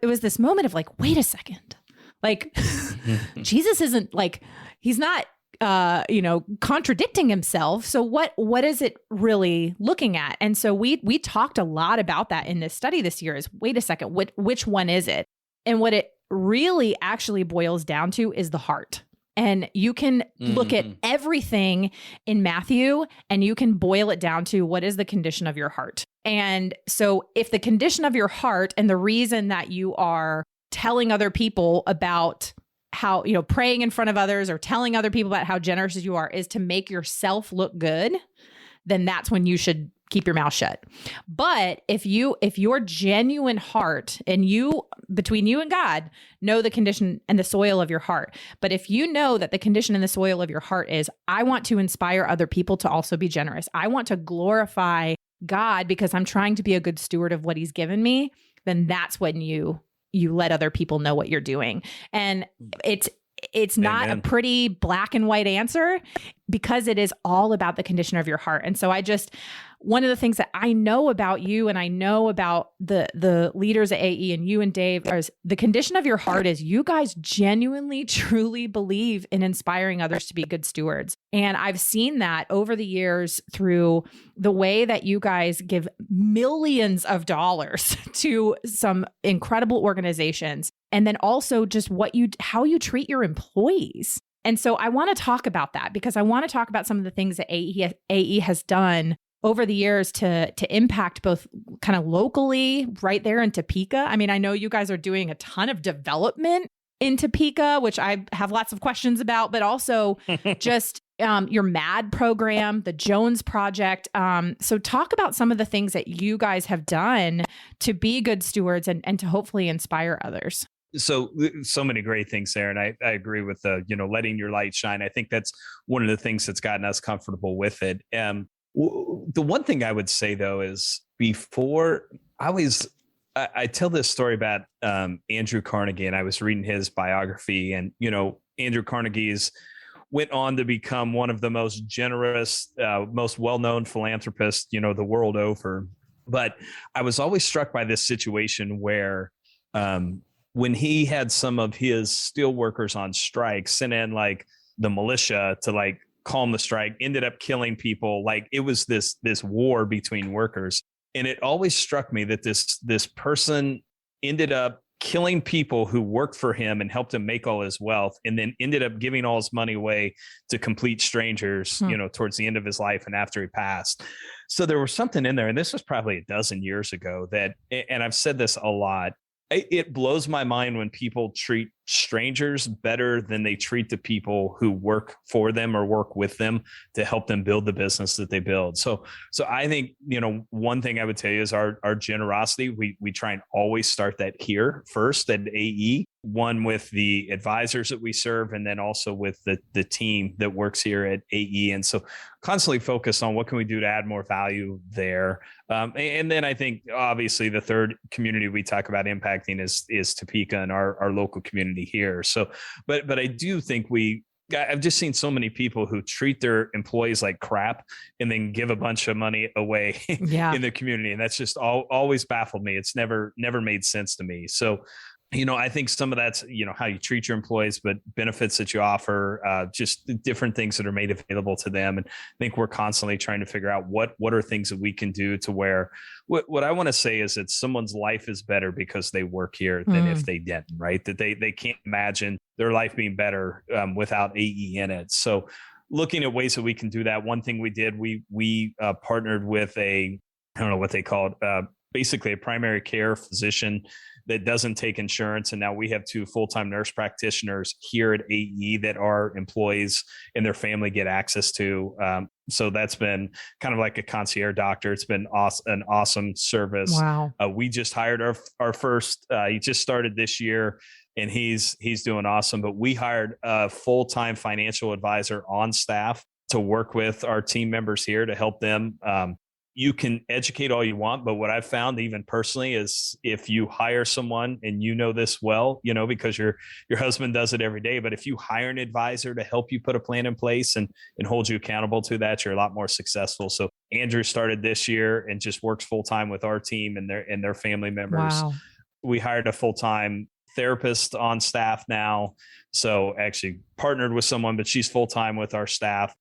was this moment of like, wait a second, like Jesus isn't like, he's not contradicting himself. So what is it really looking at? And so we talked a lot about that in this study this year is, wait a second, which one is it? And what it really actually boils down to is the heart. And you can look at everything in Matthew and you can boil it down to what is the condition of your heart. And so if the condition of your heart and the reason that you are telling other people about how, praying in front of others or telling other people about how generous you are is to make yourself look good, then that's when you should keep your mouth shut. But if your genuine heart and between you and God know the condition and the soil of your heart, but if you know that the condition and the soil of your heart is, I want to inspire other people to also be generous. I want to glorify God because I'm trying to be a good steward of what he's given me, then that's when you let other people know what you're doing. And it's not a pretty black and white answer because it is all about the condition of your heart. And so one of the things that I know about you and I know about the leaders at AE and you and Dave is the condition of your heart is you guys genuinely, truly believe in inspiring others to be good stewards. And I've seen that over the years through the way that you guys give millions of dollars to some incredible organizations. And then also just how you treat your employees. And so I want to talk about that because I want to talk about some of the things that AE has done over the years to impact both kind of locally right there in Topeka. I mean, I know you guys are doing a ton of development in Topeka, which I have lots of questions about, but also just your MAD program, the Jones Project. So talk about some of the things that you guys have done to be good stewards and to hopefully inspire others. So many great things there. And I agree with letting your light shine. I think that's one of the things that's gotten us comfortable with it. The one thing I would say though, is before I tell this story about Andrew Carnegie, and I was reading his biography, and, Andrew Carnegie's went on to become one of the most generous, most well-known philanthropists, the world over. But I was always struck by this situation where, when he had some of his steel workers on strike, sent in like the militia to like calm the strike, ended up killing people. Like it was this war between workers. And it always struck me that this person ended up killing people who worked for him and helped him make all his wealth, and then ended up giving all his money away to complete strangers, towards the end of his life and after he passed. So there was something in there, and this was probably a dozen years ago and I've said this a lot, it blows my mind when people treat strangers better than they treat the people who work for them or work with them to help them build the business that they build. So I think, one thing I would tell you is our generosity. We try and always start that here first at AE, one with the advisors that we serve, and then also with the team that works here at AE. And so constantly focus on what can we do to add more value there. And then I think obviously the third community we talk about impacting is Topeka and our local community here. So, but I do think I've just seen so many people who treat their employees like crap and then give a bunch of money away in the community. And that's just always baffled me. It's never made sense to me. So, I think some of that's, how you treat your employees, but benefits that you offer, just different things that are made available to them. And I think we're constantly trying to figure out what are things that we can do to where what I want to say is that someone's life is better because they work here than if they didn't, right? That they can't imagine their life being better without AE in it. So looking at ways that we can do that. One thing we did, we partnered with I don't know what they call it, basically a primary care physician that doesn't take insurance. And now we have 2 full-time nurse practitioners here at AE that our employees and their family get access to. So that's been kind of like a concierge doctor. It's been an awesome service. Wow. We just hired our first, he just started this year, and he's doing awesome. But we hired a full-time financial advisor on staff to work with our team members here to help them. You can educate all you want, but what I've found even personally is if you hire someone, and this well, because your husband does it every day, but if you hire an advisor to help you put a plan in place and hold you accountable to that, you're a lot more successful. So Andrew started this year and just works full-time with our team and their family members. Wow. We hired a full-time therapist on staff now. So actually partnered with someone, but she's full-time with our staff.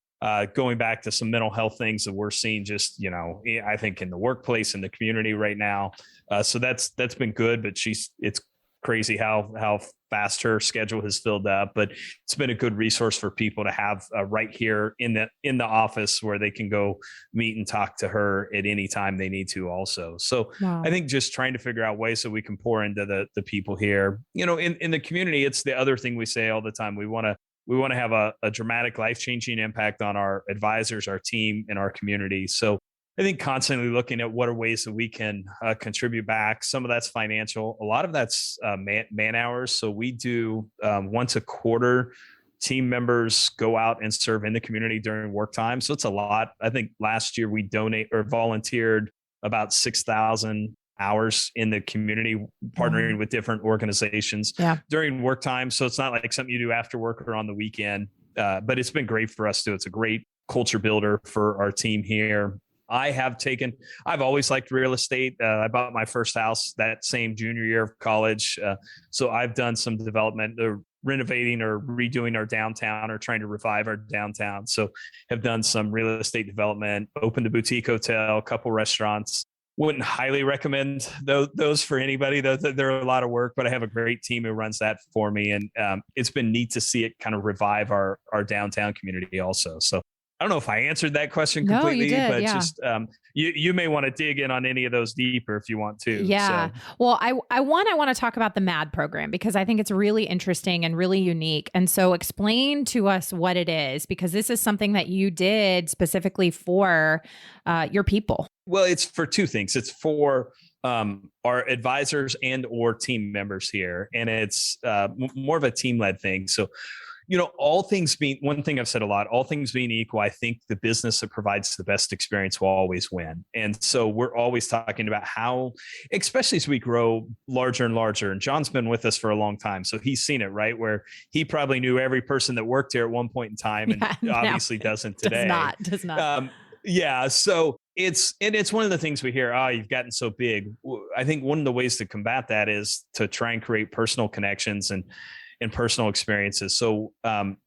Going back to some mental health things that we're seeing just, I think in the workplace and the community right now. So that's been good, but it's crazy how fast her schedule has filled up, but it's been a good resource for people to have right here in the office where they can go meet and talk to her at any time they need to also. So wow. I think just trying to figure out ways that we can pour into the people here, in the community. It's the other thing we say all the time. We want to have a dramatic life-changing impact on our advisors, our team, and our community. So I think constantly looking at what are ways that we can contribute back. Some of that's financial. A lot of that's man hours. So we do once a quarter, team members go out and serve in the community during work time. So it's a lot. I think last year we volunteered about 6,000 hours in the community, partnering with different organizations during work time. So it's not like something you do after work or on the weekend, but it's been great for us too. It's a great culture builder for our team here. I've always liked real estate. I bought my first house that same junior year of college. So I've done some development, renovating or redoing our downtown or trying to revive our downtown. So have done some real estate development, opened a boutique hotel, a couple restaurants. Wouldn't highly recommend those for anybody. They're a lot of work, but I have a great team who runs that for me. And it's been neat to see it kind of revive our downtown community also. So I don't know if I answered that question completely, but just you may want to dig in on any of those deeper if you want to. Yeah. So. Well, I want to talk about the MAD program because I think it's really interesting and really unique. And so explain to us what it is, because this is something that you did specifically for your people. Well, it's for two things. It's for our advisors and or team members here. And it's more of a team-led thing. So, all things being, one thing I've said a lot, all things being equal, I think the business that provides the best experience will always win. And so we're always talking about how, especially as we grow larger and larger, and John's been with us for a long time. So he's seen it, right? Where he probably knew every person that worked here at one point in time and obviously doesn't today. Does not. Yeah. So it's one of the things we hear, you've gotten so big. I think one of the ways to combat that is to try and create personal connections and personal experiences. So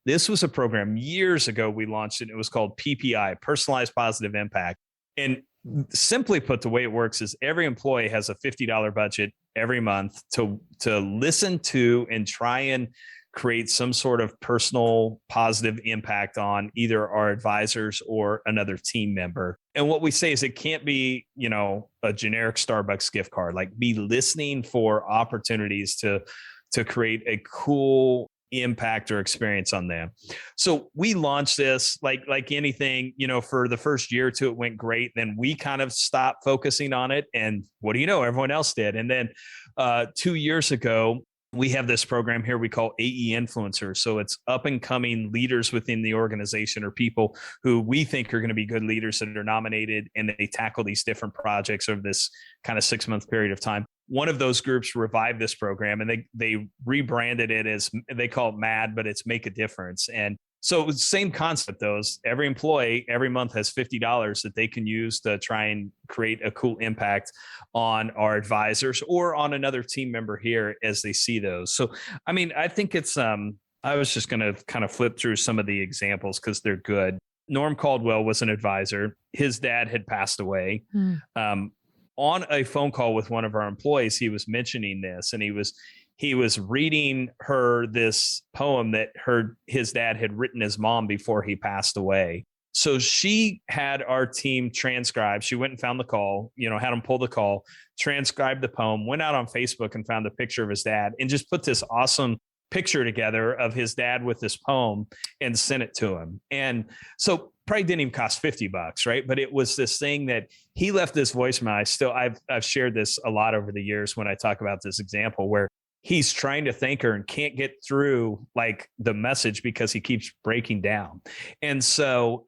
this was a program years ago we launched it. It was called PPI, Personalized Positive Impact. And simply put, the way it works is every employee has a $50 budget every month to listen to and try and create some sort of personal positive impact on either our advisors or another team member. And what we say is it can't be, a generic Starbucks gift card. Like, be listening for opportunities to create a cool impact or experience on them. So we launched this like anything, for the first year or two, it went great. Then we kind of stopped focusing on it. And what do you know? Everyone else did. And then 2 years ago, we have this program here we call AE Influencers. So it's up and coming leaders within the organization, or people who we think are going to be good leaders that are nominated, and they tackle these different projects over this kind of 6-month period of time. One of those groups revived this program, and they rebranded it as, they call it MAD, but it's Make a Difference. And so it was the same concept, though. Every employee every month has $50 that they can use to try and create a cool impact on our advisors or on another team member here as they see those. So, I mean, I think it's, I was just going to kind of flip through some of the examples because they're good. Norm Caldwell was an advisor. His dad had passed away. On a phone call with one of our employees, he was mentioning this, and he was reading her this poem that his dad had written his mom before he passed away. So she had our team transcribe. She went and found the call, had him pull the call, transcribed the poem, went out on Facebook and found a picture of his dad, and just put this awesome picture together of his dad with this poem and sent it to him. And so probably didn't even cost $50, right? But it was this thing that he left this voicemail. I've shared this a lot over the years when I talk about this example, where he's trying to thank her and can't get through like the message because he keeps breaking down. And so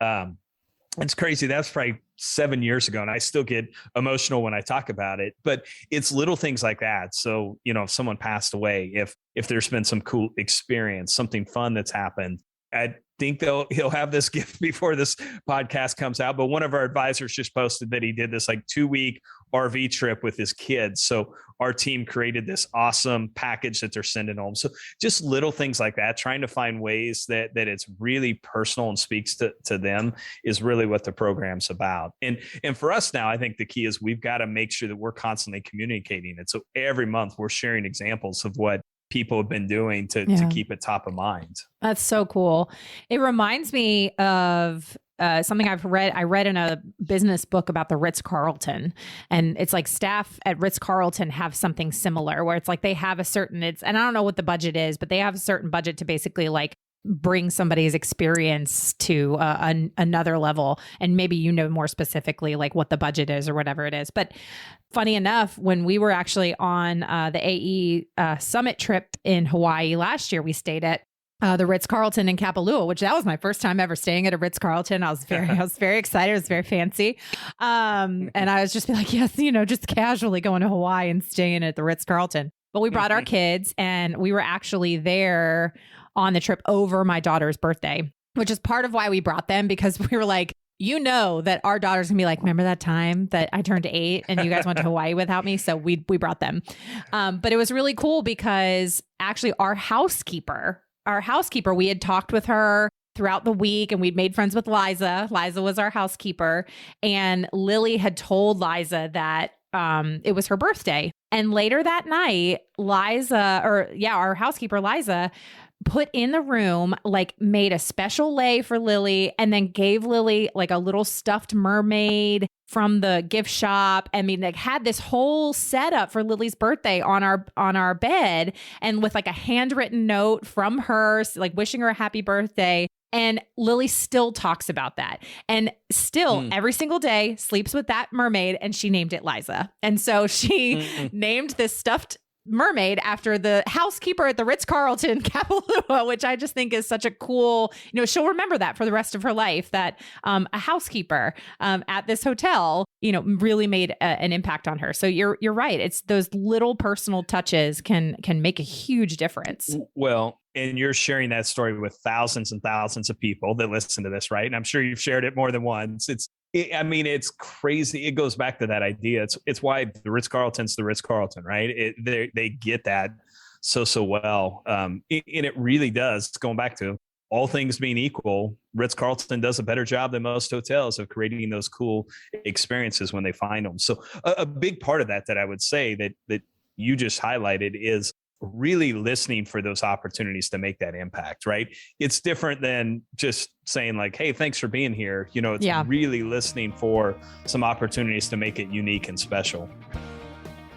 it's crazy. That's probably 7 years ago, and I still get emotional when I talk about it, but it's little things like that. So, if someone passed away, if there's been some cool experience, something fun that's happened, I think he'll have this gift before this podcast comes out. But one of our advisors just posted that he did this like 2-week RV trip with his kids. So our team created this awesome package that they're sending home. So just little things like that, trying to find ways that it's really personal and speaks to them is really what the program's about. And for us now, I think the key is we've got to make sure that we're constantly communicating it. So every month we're sharing examples of what people have been doing to keep it top of mind. That's so cool. It reminds me of something I read in a business book about the Ritz-Carlton. And it's like staff at Ritz-Carlton have something similar where it's like they have a certain, and I don't know what the budget is, but they have a certain budget to basically like bring somebody's experience to another level. And maybe more specifically like what the budget is or whatever it is. But funny enough, when we were actually on the AE summit trip in Hawaii last year, we stayed at the Ritz-Carlton in Kapalua, which that was my first time ever staying at a Ritz-Carlton. I was very excited. It was very fancy. And I was just like, yes, just casually going to Hawaii and staying at the Ritz-Carlton. But we brought our kids, and we were actually there on the trip over my daughter's birthday, which is part of why we brought them, because we were like, that our daughter's gonna be like, remember that time that I turned 8 and you guys went to Hawaii without me? So we brought them. But it was really cool because actually our housekeeper, we had talked with her throughout the week, and we'd made friends with Liza. Liza was our housekeeper, and Lily had told Liza that it was her birthday. And later that night, our housekeeper, Liza, put in the room, like made a special lei for Lily, and then gave Lily like a little stuffed mermaid from the gift shop. I mean, like had this whole setup for Lily's birthday on our bed, and with like a handwritten note from her, like wishing her a happy birthday. And Lily still talks about that, and still every single day sleeps with that mermaid, and she named it Liza. And so she named this stuffed mermaid after the housekeeper at the Ritz-Carlton Kapalua, which I just think is such a cool, she'll remember that for the rest of her life, that a housekeeper at this hotel, really made an impact on her. So you're right. It's those little personal touches can make a huge difference. Well, and you're sharing that story with thousands and thousands of people that listen to this, right? And I'm sure you've shared it more than once. It's crazy. It goes back to that idea. It's why the Ritz-Carlton's the Ritz-Carlton, right? They get that so well. And it really does. Going back to all things being equal, Ritz-Carlton does a better job than most hotels of creating those cool experiences when they find them. So a big part of that I would say that you just highlighted is really listening for those opportunities to make that impact, right? It's different than just saying like, hey, thanks for being here. It's really listening for some opportunities to make it unique and special.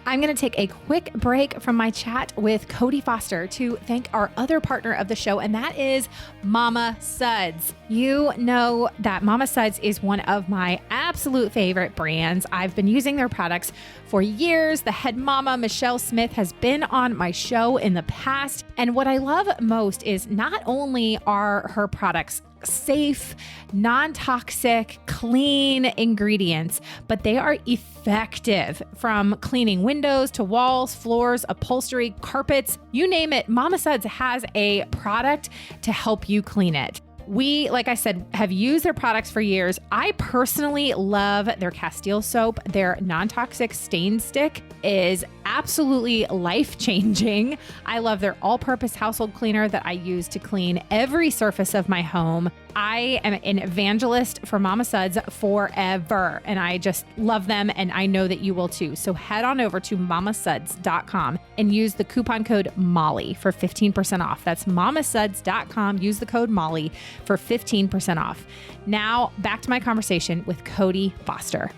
I'm going to take a quick break from my chat with Cody Foster to thank our other partner of the show, and that is Mama Suds. You know that Mama Suds is one of my absolute favorite brands. I've been using their products for years. The head mama, Michelle Smith, has been on my show in the past. And what I love most is not only are her products safe, non-toxic, clean ingredients, but they are effective, from cleaning windows to walls, floors, upholstery, carpets, you name it. Mama Suds has a product to help you clean it. We, like I said, have used their products for years. I personally love their Castile soap. Their non-toxic stain stick is absolutely life-changing. I love their all-purpose household cleaner that I use to clean every surface of my home. I am an evangelist for Mama Suds forever, and I just love them, and I know that you will too. So head on over to mamasuds.com and use the coupon code MOLLY for 15% off. That's mamasuds.com. Use the code MOLLY for 15% off. Now, back to my conversation with Cody Foster.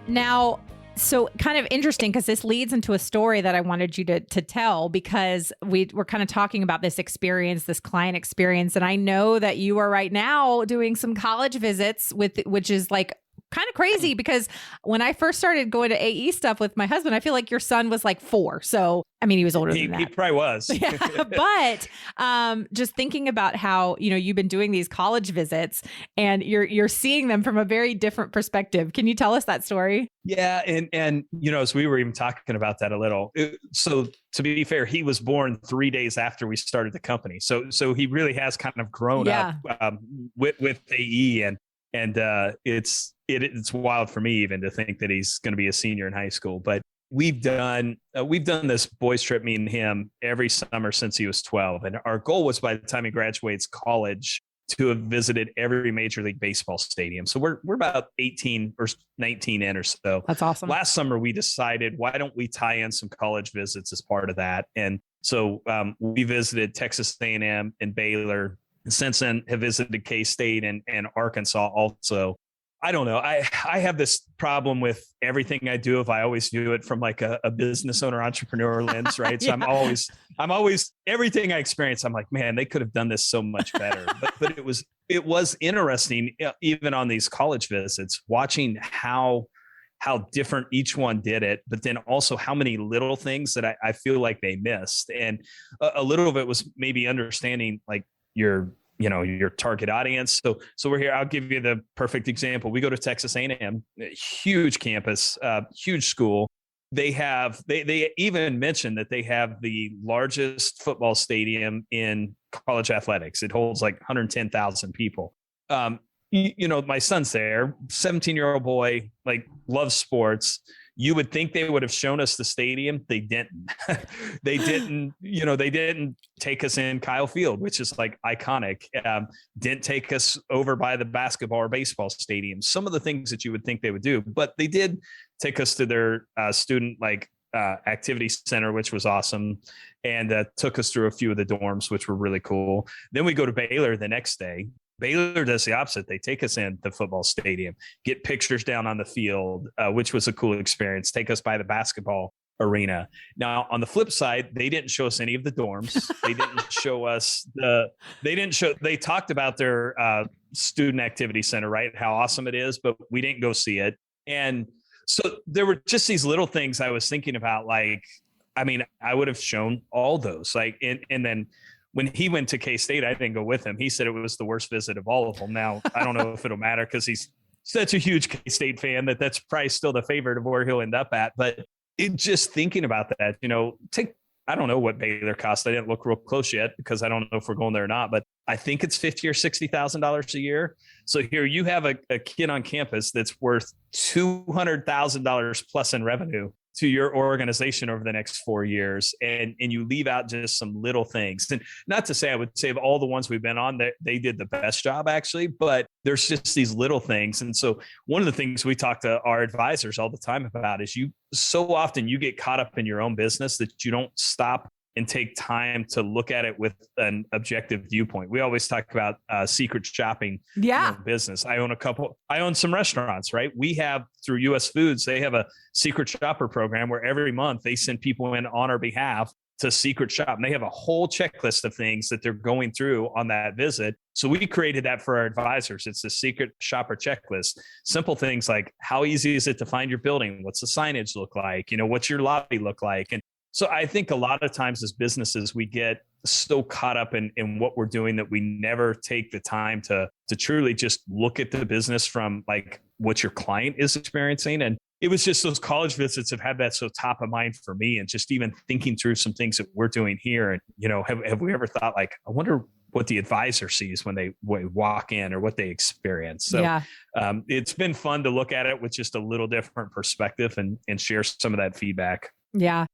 Now, so kind of interesting, because this leads into a story that I wanted you to tell, because we're kind of talking about this experience, this client experience. And I know that you are right now doing some college visits which is like kind of crazy, because when I first started going to AE stuff with my husband, I feel like your son was like 4. So, I mean, he was older than that. He probably was. Yeah, but just thinking about how, you've been doing these college visits and you're seeing them from a very different perspective. Can you tell us that story? Yeah. And as we were even talking about that a little, so to be fair, he was born 3 days after we started the company. So he really has kind of grown up with AE, and it's wild for me even to think that he's going to be a senior in high school. But we've done this boys trip, me and him, every summer since he was 12. And our goal was, by the time he graduates college, to have visited every Major League Baseball stadium. So we're about 18 or 19 in or so. That's awesome. Last summer, we decided, why don't we tie in some college visits as part of that? And so we visited Texas A&M and Baylor. Since then, have visited K-State and Arkansas also. I don't know. I have this problem with everything I do. If I always do it from like a business owner, entrepreneur lens, right? So I'm always everything I experience, I'm like, man, they could have done this so much better. But it was interesting, even on these college visits, watching how different each one did it, but then also how many little things that I feel like they missed. And a little of it was maybe understanding like your target audience. So we're here. I'll give you the perfect example. We go to Texas A&M, huge campus, huge school. They even mentioned that they have the largest football stadium in college athletics. It holds like 110,000 people. My son's there, 17-year-old boy, like loves sports. You would think they would have shown us the stadium. They didn't. They didn't take us in Kyle Field, which is like iconic. Didn't take us over by the basketball or baseball stadium. Some of the things that you would think they would do, but they did take us to their student activity center, which was awesome, and took us through a few of the dorms, which were really cool. Then we go to Baylor the next day. Baylor does the opposite. They take us in the football stadium, get pictures down on the field, which was a cool experience. Take us by the basketball arena. Now, on the flip side, they didn't show us any of the dorms. They didn't show us they talked about their student activity center, right? How awesome it is, but we didn't go see it. And so there were just these little things I was thinking about, like, I mean, I would have shown all those, like, and then when he went to K-State, I didn't go with him. He said it was the worst visit of all of them. Now, I don't know if it'll matter because he's such a huge K-State fan that's probably still the favorite of where he'll end up at. But just thinking about that, I don't know what Baylor cost. I didn't look real close yet because I don't know if we're going there or not. But I think it's $50,000 or $60,000 a year. So here you have a kid on campus that's worth $200,000 plus in revenue. to your organization over the next 4 years, and you leave out just some little things. And not to say I would say of all the ones we've been on, they did the best job actually, but there's just these little things. And so one of the things we talk to our advisors all the time about is so often you get caught up in your own business that you don't stop and take time to look at it with an objective viewpoint. We always talk about secret shopping business. I own some restaurants, right? We have through US Foods, they have a secret shopper program where every month they send people in on our behalf to secret shop. And they have a whole checklist of things that they're going through on that visit. So we created that for our advisors. It's a secret shopper checklist. Simple things like, how easy is it to find your building? What's the signage look like? What's your lobby look like? And so I think a lot of times as businesses, we get so caught up in what we're doing that we never take the time to truly just look at the business from like what your client is experiencing. And it was just those college visits have had that so top of mind for me, and just even thinking through some things that we're doing here. And, have we ever thought like, I wonder what the advisor sees when they walk in or what they experience. So it's been fun to look at it with just a little different perspective and share some of that feedback. Yeah.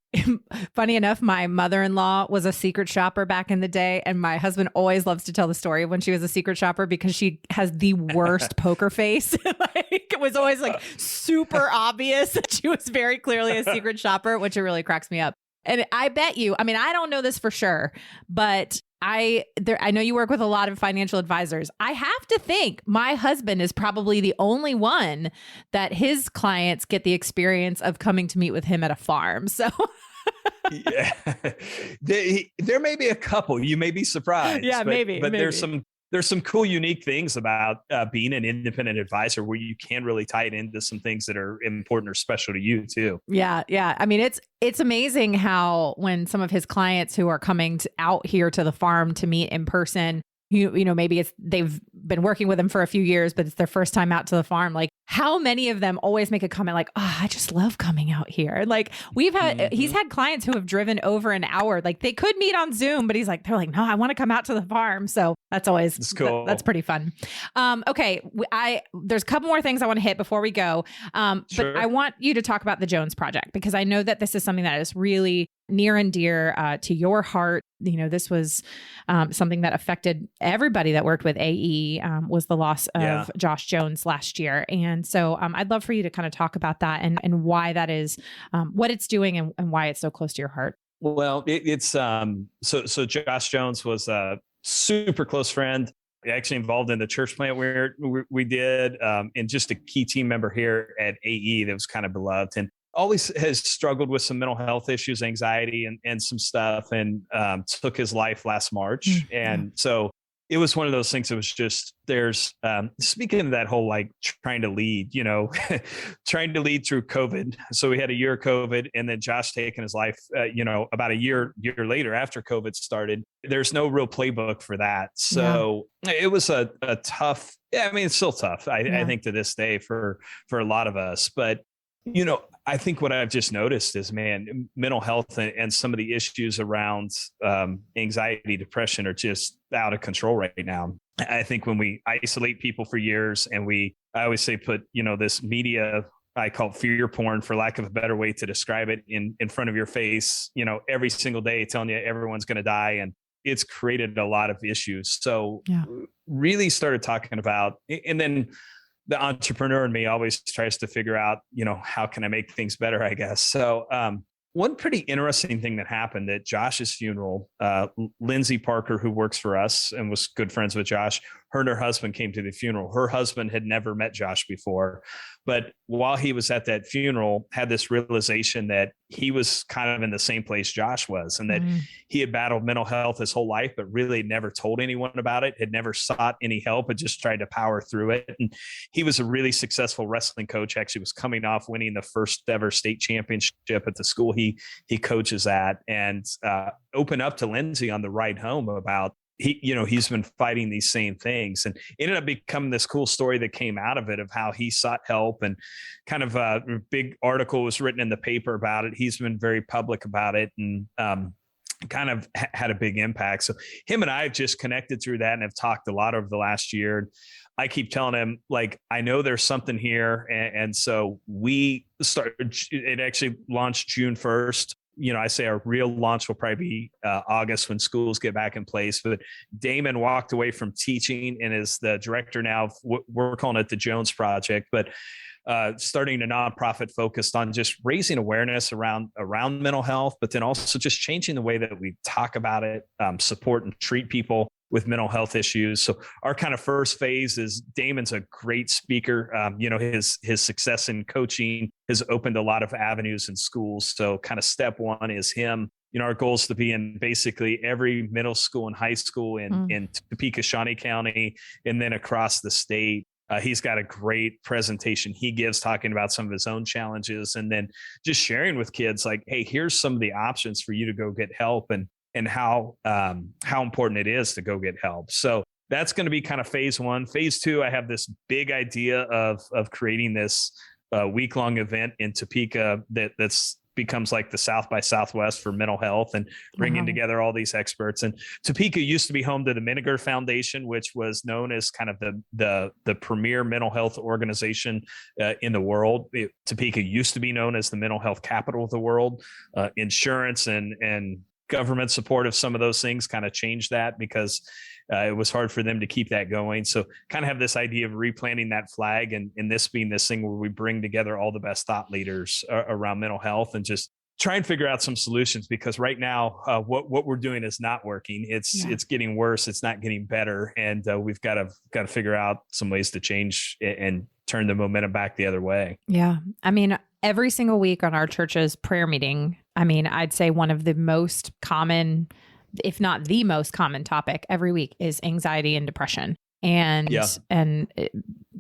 Funny enough, my mother-in-law was a secret shopper back in the day. And my husband always loves to tell the story of when she was a secret shopper because she has the worst poker face. It was always like super obvious that she was very clearly a secret shopper, which it really cracks me up. And I bet you, I don't know this for sure, but I know you work with a lot of financial advisors. I have to think my husband is probably the only one that his clients get the experience of coming to meet with him at a farm. So yeah, there may be a couple. You may be surprised. Yeah, but maybe. There's some cool, unique things about being an independent advisor where you can really tie it into some things that are important or special to you too. Yeah. Yeah. It's amazing how when some of his clients who are coming out here to the farm to meet in person, maybe they've been working with him for a few years, but it's their first time out to the farm. Like how many of them always make a comment like, oh, I just love coming out here. Like he's had clients who have driven over an hour, like they could meet on Zoom, but they're like, no, I want to come out to the farm. So that's always cool. That's pretty fun. Okay. There's a couple more things I want to hit before we go. Sure. But I want you to talk about the Jones Project, because I know that this is something that is really near and dear to your heart. This was something that affected everybody that worked with AE, was the loss of Josh Jones last year. And so I'd love for you to kind of talk about that and why that is, what it's doing and why it's so close to your heart. Well, it's so Josh Jones was a super close friend, actually involved in the church plant where we did, and just a key team member here at AE that was kind of beloved, and always has struggled with some mental health issues, anxiety and some stuff, and took his life last March. And so it was one of those things that was just, there's, speaking of that whole, like trying to lead, trying to lead through COVID. So we had a year of COVID, and then Josh taking his life, about a year later after COVID started. There's no real playbook for that. So it was a tough, it's still tough. I think to this day for a lot of us, but I think what I've just noticed is, mental health and some of the issues around anxiety, depression are just out of control right now. I think when we isolate people for years and I always say put, this media, I call it fear porn for lack of a better way to describe it, in front of your face, every single day telling you everyone's going to die. And it's created a lot of issues. So really started talking about, and then the entrepreneur in me always tries to figure out, how can I make things better, I guess. So one pretty interesting thing that happened at Josh's funeral, Lindsay Parker, who works for us and was good friends with Josh, her and her husband came to the funeral. Her husband had never met Josh before, but while he was at that funeral, had this realization that he was kind of in the same place Josh was, and that he had battled mental health his whole life, but really never told anyone about it, had never sought any help, but just tried to power through it. And he was a really successful wrestling coach, actually was coming off winning the first ever state championship at the school he coaches at, and opened up to Lindsay on the ride home about, he's been fighting these same things, and it ended up becoming this cool story that came out of it, of how he sought help, and kind of a big article was written in the paper about it. He's been very public about it. And kind of had a big impact. So him and I have just connected through that and have talked a lot over the last year. I keep telling him, like, I know there's something here. And so we started, it actually launched June 1st. I say our real launch will probably be August when schools get back in place. But Damon walked away from teaching and is the director now of we're calling it the Jones Project, but starting a nonprofit focused on just raising awareness around mental health, but then also just changing the way that we talk about it, support and treat people with mental health issues. So our kind of first phase is Damon's a great speaker. His success in coaching has opened a lot of avenues in schools. So kind of step one is him. Our goal is to be in basically every middle school and high school in Topeka, Shawnee County, and then across the state. He's got a great presentation he gives talking about some of his own challenges, and then just sharing with kids like, hey, here's some of the options for you to go get help, and how important it is to go get help. So that's going to be kind of phase one. Phase two, I have this big idea of creating this week-long event in Topeka that's becomes like the South by Southwest for mental health, and bringing together all these experts. And Topeka used to be home to the Miniger Foundation, which was known as kind of the premier mental health organization in the world. Topeka used to be known as the mental health capital of the world. Insurance and government support of some of those things kind of changed that because it was hard for them to keep that going. So kind of have this idea of replanting that flag, and this being this thing where we bring together all the best thought leaders around mental health and just try and figure out some solutions, because right now what we're doing is not working. It's getting worse. It's not getting better. And we've got to figure out some ways to change and turn the momentum back the other way. Yeah. I mean, every single week on our church's prayer meeting, I'd say one of the most common, if not the most common topic every week is anxiety and depression. And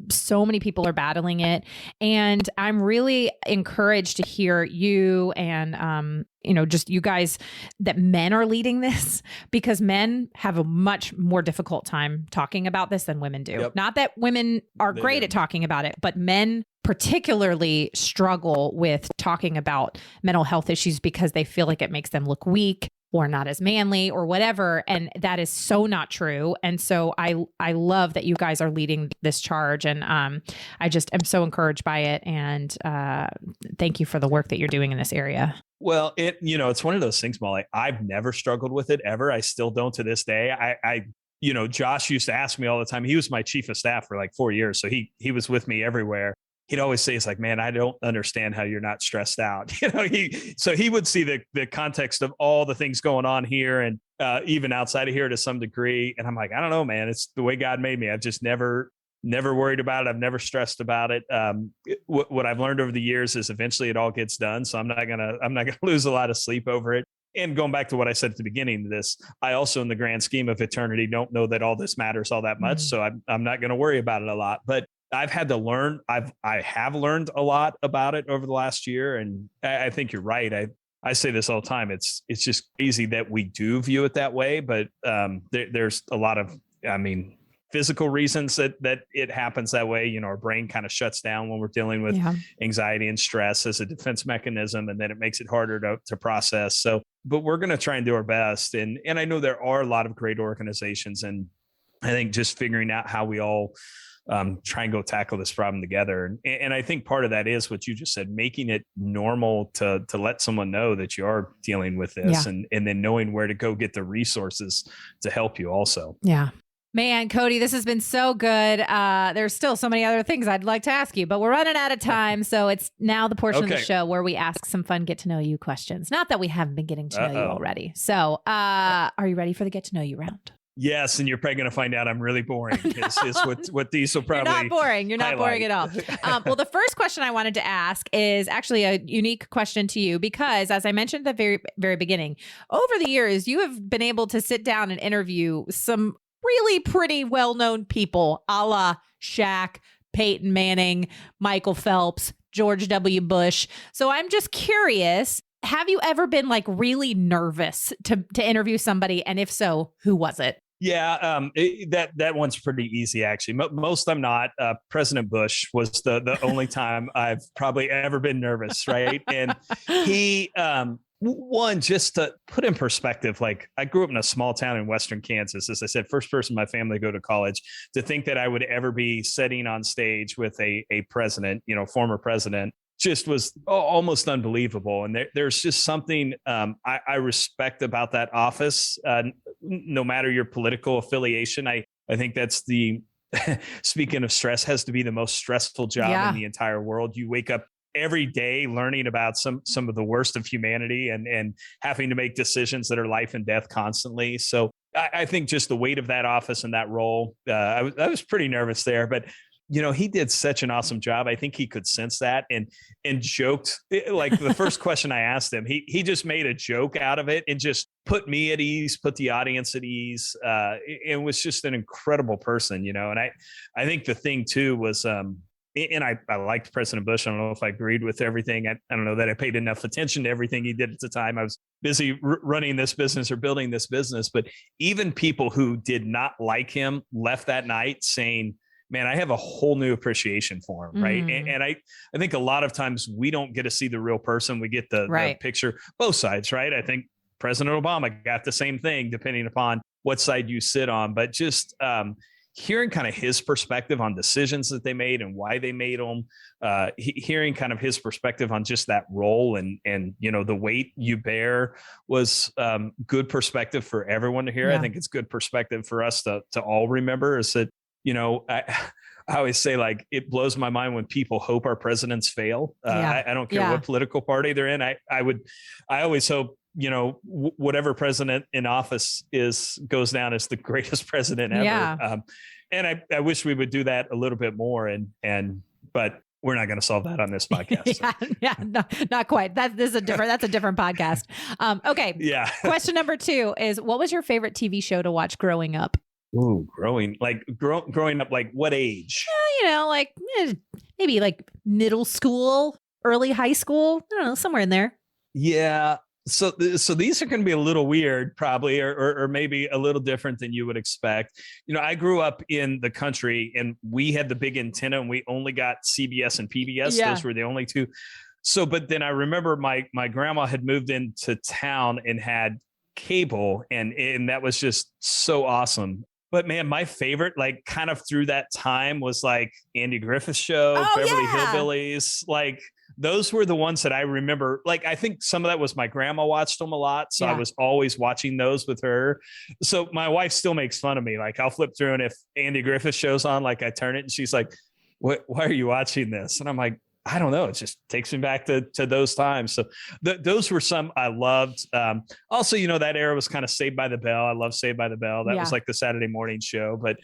so many people are battling it. And I'm really encouraged to hear you and, just you guys, that men are leading this, because men have a much more difficult time talking about this than women do. Yep. Not that women are great at talking about it, but men particularly struggle with talking about mental health issues because they feel like it makes them look weak or not as manly or whatever. And that is so not true. And so I love that you guys are leading this charge. And I just am so encouraged by it. And thank you for the work that you're doing in this area. Well, it's one of those things, Molly. I've never struggled with it ever. I still don't to this day. Josh used to ask me all the time. He was my chief of staff for like 4 years. So he was with me everywhere. He'd always say, it's like, man, I don't understand how you're not stressed out. He would see the context of all the things going on here and even outside of here to some degree. And I'm like, I don't know, man, it's the way God made me. I've just never worried about it. I've never stressed about it. What I've learned over the years is eventually it all gets done. So I'm not gonna lose a lot of sleep over it. And going back to what I said at the beginning of this, I also, in the grand scheme of eternity, don't know that all this matters all that much. Mm-hmm. So I'm not going to worry about it a lot. But I've had to learn. I have learned a lot about it over the last year, and I think you're right. I say this all the time. It's just crazy that we do view it that way, but there's a lot of, physical reasons that it happens that way. Our brain kind of shuts down when we're dealing with anxiety and stress as a defense mechanism, and then it makes it harder to process. So, but we're going to try and do our best, and I know there are a lot of great organizations, and I think just figuring out how we all try and go tackle this problem together. And I think part of that is what you just said, making it normal to let someone know that you are dealing with this, and then knowing where to go get the resources to help you also. Yeah. Man, Cody, this has been so good. There's still so many other things I'd like to ask you, but we're running out of time. So it's now the portion of the show where we ask some fun get to know you questions. Not that we haven't been getting to know you already. So are you ready for the get to know you round? Yes, and you're probably going to find out I'm really boring. Is what these will probably. You're not boring. You're not boring at all. Well, the first question I wanted to ask is actually a unique question to you, because as I mentioned at the very, very beginning, over the years, you have been able to sit down and interview some really pretty well-known people, a la Shaq, Peyton Manning, Michael Phelps, George W. Bush. So I'm just curious, have you ever been like really nervous to interview somebody? And if so, who was it? Yeah, that one's pretty easy, actually. Most I'm not. President Bush was the only time I've probably ever been nervous, right? And he, One, just to put in perspective, like I grew up in a small town in Western Kansas. As I said, first person in my family to go to college. To think that I would ever be sitting on stage with a president, former president, just was almost unbelievable. And there's just something I respect about that office, no matter your political affiliation. I think that's speaking of stress, has to be the most stressful job in the entire world. You wake up every day learning about some of the worst of humanity and having to make decisions that are life and death constantly. So I think just the weight of that office and that role, I was pretty nervous there, but he did such an awesome job. I think he could sense that and joked. Like the first question I asked him, he just made a joke out of it and just put me at ease, put the audience at ease. It was just an incredible person, and I think the thing too was, and I liked President Bush. I don't know if I agreed with everything. I don't know that I paid enough attention to everything he did at the time. I was busy running this business or building this business. But even people who did not like him left that night saying, man, I have a whole new appreciation for him. Right. And I think a lot of times we don't get to see the real person. We get the picture, both sides. Right. I think President Obama got the same thing, depending upon what side you sit on. But just hearing kind of his perspective on decisions that they made and why they made them, hearing kind of his perspective on just that role and the weight you bear was good perspective for everyone to hear. I think it's good perspective for us to all remember is that, I always say, like, it blows my mind when people hope our presidents fail. I don't care what political party they're in. I always hope, whatever president in office goes down as the greatest president ever. Yeah. And I wish we would do that a little bit more. But we're not going to solve that on this podcast. No, not quite. That's a different podcast. Okay. Yeah. Question number 2 is, what was your favorite TV show to watch growing up? Ooh, growing up, like what age? Maybe like middle school, early high school. I don't know, somewhere in there. Yeah. So these are going to be a little weird, probably, or maybe a little different than you would expect. I grew up in the country, and we had the big antenna, and we only got CBS and PBS. Yeah. Those were the only two. So, but then I remember my grandma had moved into town and had cable, and that was just so awesome. But man, my favorite, like kind of through that time, was like Andy Griffith Show, Beverly Hillbillies. Like those were the ones that I remember. Like I think some of that was my grandma watched them a lot, so I was always watching those with her. So my wife still makes fun of me. Like I'll flip through, and if Andy Griffith Show's on, like I turn it, and she's like, why are you watching this? And I'm like, I don't know. It just takes me back to those times. So those were some I loved. Also, that era was kind of Saved by the Bell. I love Saved by the Bell. That was like the Saturday morning show. But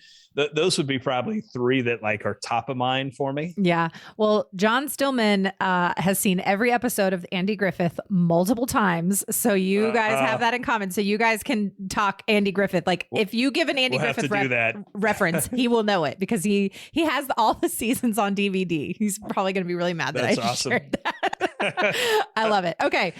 those would be probably 3 that like are top of mind for me. Yeah. Well, John Stillman has seen every episode of Andy Griffith multiple times. So you guys have that in common. So you guys can talk Andy Griffith. Like if you give an Andy Griffith reference, he will know it because he has all the seasons on DVD. He's probably going to be really mad that That's I awesome. shared that. I love it. Okay.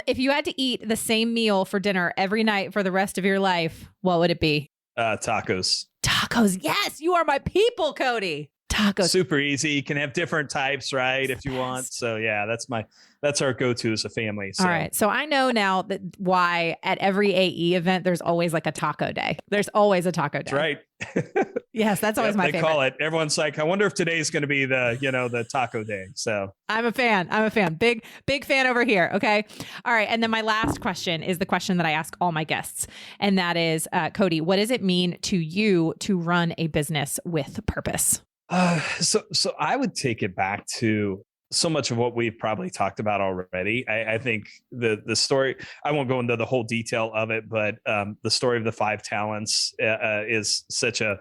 If you had to eat the same meal for dinner every night for the rest of your life, what would it be? Tacos. Tacos. Yes, you are my people, Cody. Tacos. Super easy. You can have different types, right? If you want. So yeah, that's our go-to as a family. So. All right. So I know now that why at every AE event, there's always like a taco day. There's always a taco day. That's right. Yes, that's always my favorite. They call it. Everyone's like, I wonder if today's going to be the taco day. So I'm a fan. Big fan over here. Okay. All right. And then my last question is the question that I ask all my guests. And that is, Cody, what does it mean to you to run a business with purpose? So I would take it back to so much of what we've probably talked about already. I think the story, I won't go into the whole detail of it, but the story of the 5 talents is such a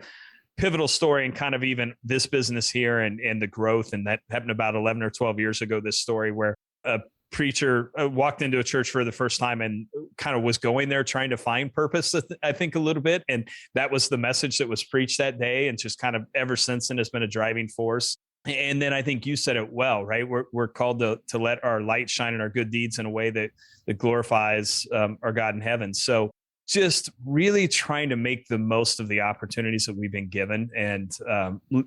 pivotal story, and kind of even this business here and the growth. And that happened about 11 or 12 years ago, this story where a preacher walked into a church for the first time and kind of was going there trying to find purpose, I think, a little bit. And that was the message that was preached that day. And just kind of ever since then has been a driving force. And then I think you said it well, right? We're called to let our light shine in our good deeds in a way that glorifies our God in heaven. So just really trying to make the most of the opportunities that we've been given, and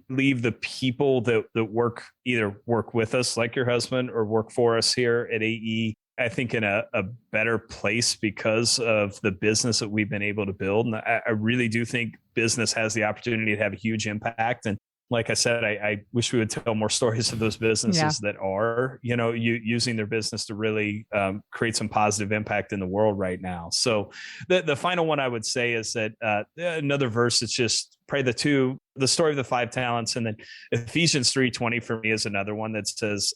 leave the people that work with us, like your husband, or work for us here at AE, I think, in a better place because of the business that we've been able to build. And I really do think business has the opportunity to have a huge impact. And like I said, I wish we would tell more stories of those businesses that are, using their business to really create some positive impact in the world right now. So the final one I would say is that another verse, it's just pray the story of the 5 talents. And then Ephesians 3:20 for me is another one that says,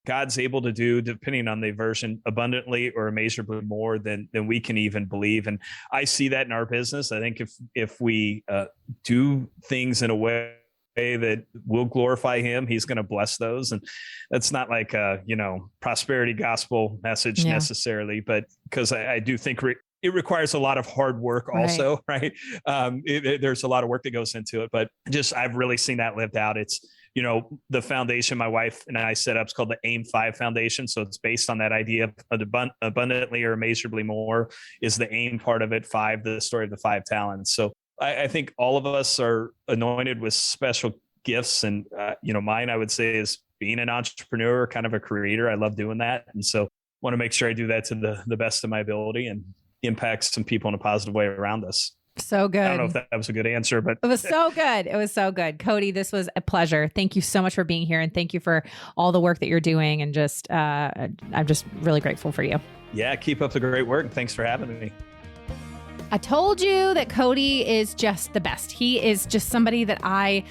God's able to do, depending on the version, abundantly or immeasurably more than we can even believe. And I see that in our business. I think if we do things in a way that will glorify him, he's going to bless those. And that's not like a, prosperity gospel message necessarily, but because I do think it requires a lot of hard work also, right? There's a lot of work that goes into it, but just, I've really seen that lived out. It's, the foundation my wife and I set up is called the AIM 5 Foundation. So it's based on that idea of abundantly or immeasurably more is the AIM part of it. 5, the story of the 5 talents. So I think all of us are anointed with special gifts. And, mine, I would say, is being an entrepreneur, kind of a creator. I love doing that. And so want to make sure I do that to the best of my ability and impact some people in a positive way around us. So good. I don't know if that was a good answer, but it was so good. It was so good. Cody, this was a pleasure. Thank you so much for being here. And thank you for all the work that you're doing. And just, I'm just really grateful for you. Yeah. Keep up the great work. Thanks for having me. I told you that Cody is just the best. He is just somebody that I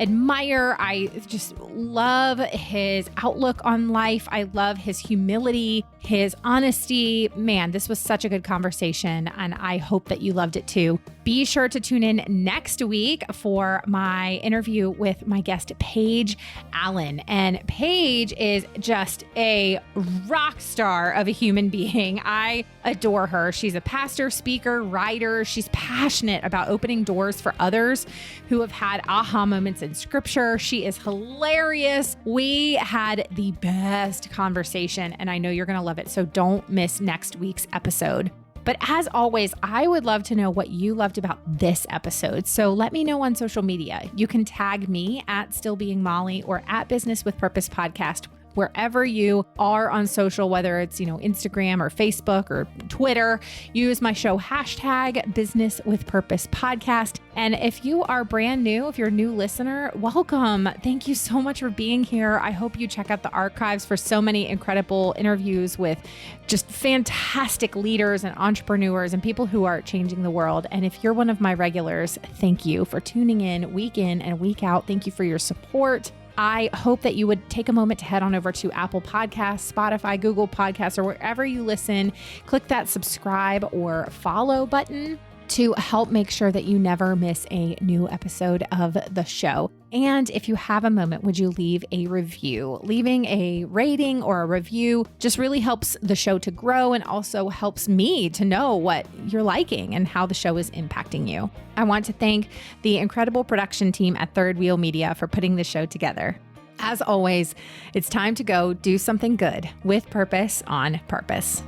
admire. I just love his outlook on life. I love his humility, his honesty. Man, this was such a good conversation, and I hope that you loved it too. Be sure to tune in next week for my interview with my guest, Paige Allen. And Paige is just a rock star of a human being. I adore her. She's a pastor, speaker, writer. She's passionate about opening doors for others who have had aha moments in scripture. She is hilarious. We had the best conversation, and I know you're going to love it. So don't miss next week's episode. But as always, I would love to know what you loved about this episode. So let me know on social media. You can tag me at Still Being Molly or at Business with Purpose Podcast, wherever you are on social, whether it's, Instagram or Facebook or Twitter. Use my show hashtag Business with Purpose Podcast. And if you are brand new, if you're a new listener, welcome. Thank you so much for being here. I hope you check out the archives for so many incredible interviews with just fantastic leaders and entrepreneurs and people who are changing the world. And if you're one of my regulars, thank you for tuning in and week out. Thank you for your support. I hope that you would take a moment to head on over to Apple Podcasts, Spotify, Google Podcasts, or wherever you listen. Click that subscribe or follow button to help make sure that you never miss a new episode of the show. And if you have a moment, would you leave a review? Leaving a rating or a review just really helps the show to grow and also helps me to know what you're liking and how the show is impacting you. I want to thank the incredible production team at Third Wheel Media for putting this show together. As always, it's time to go do something good with purpose on purpose.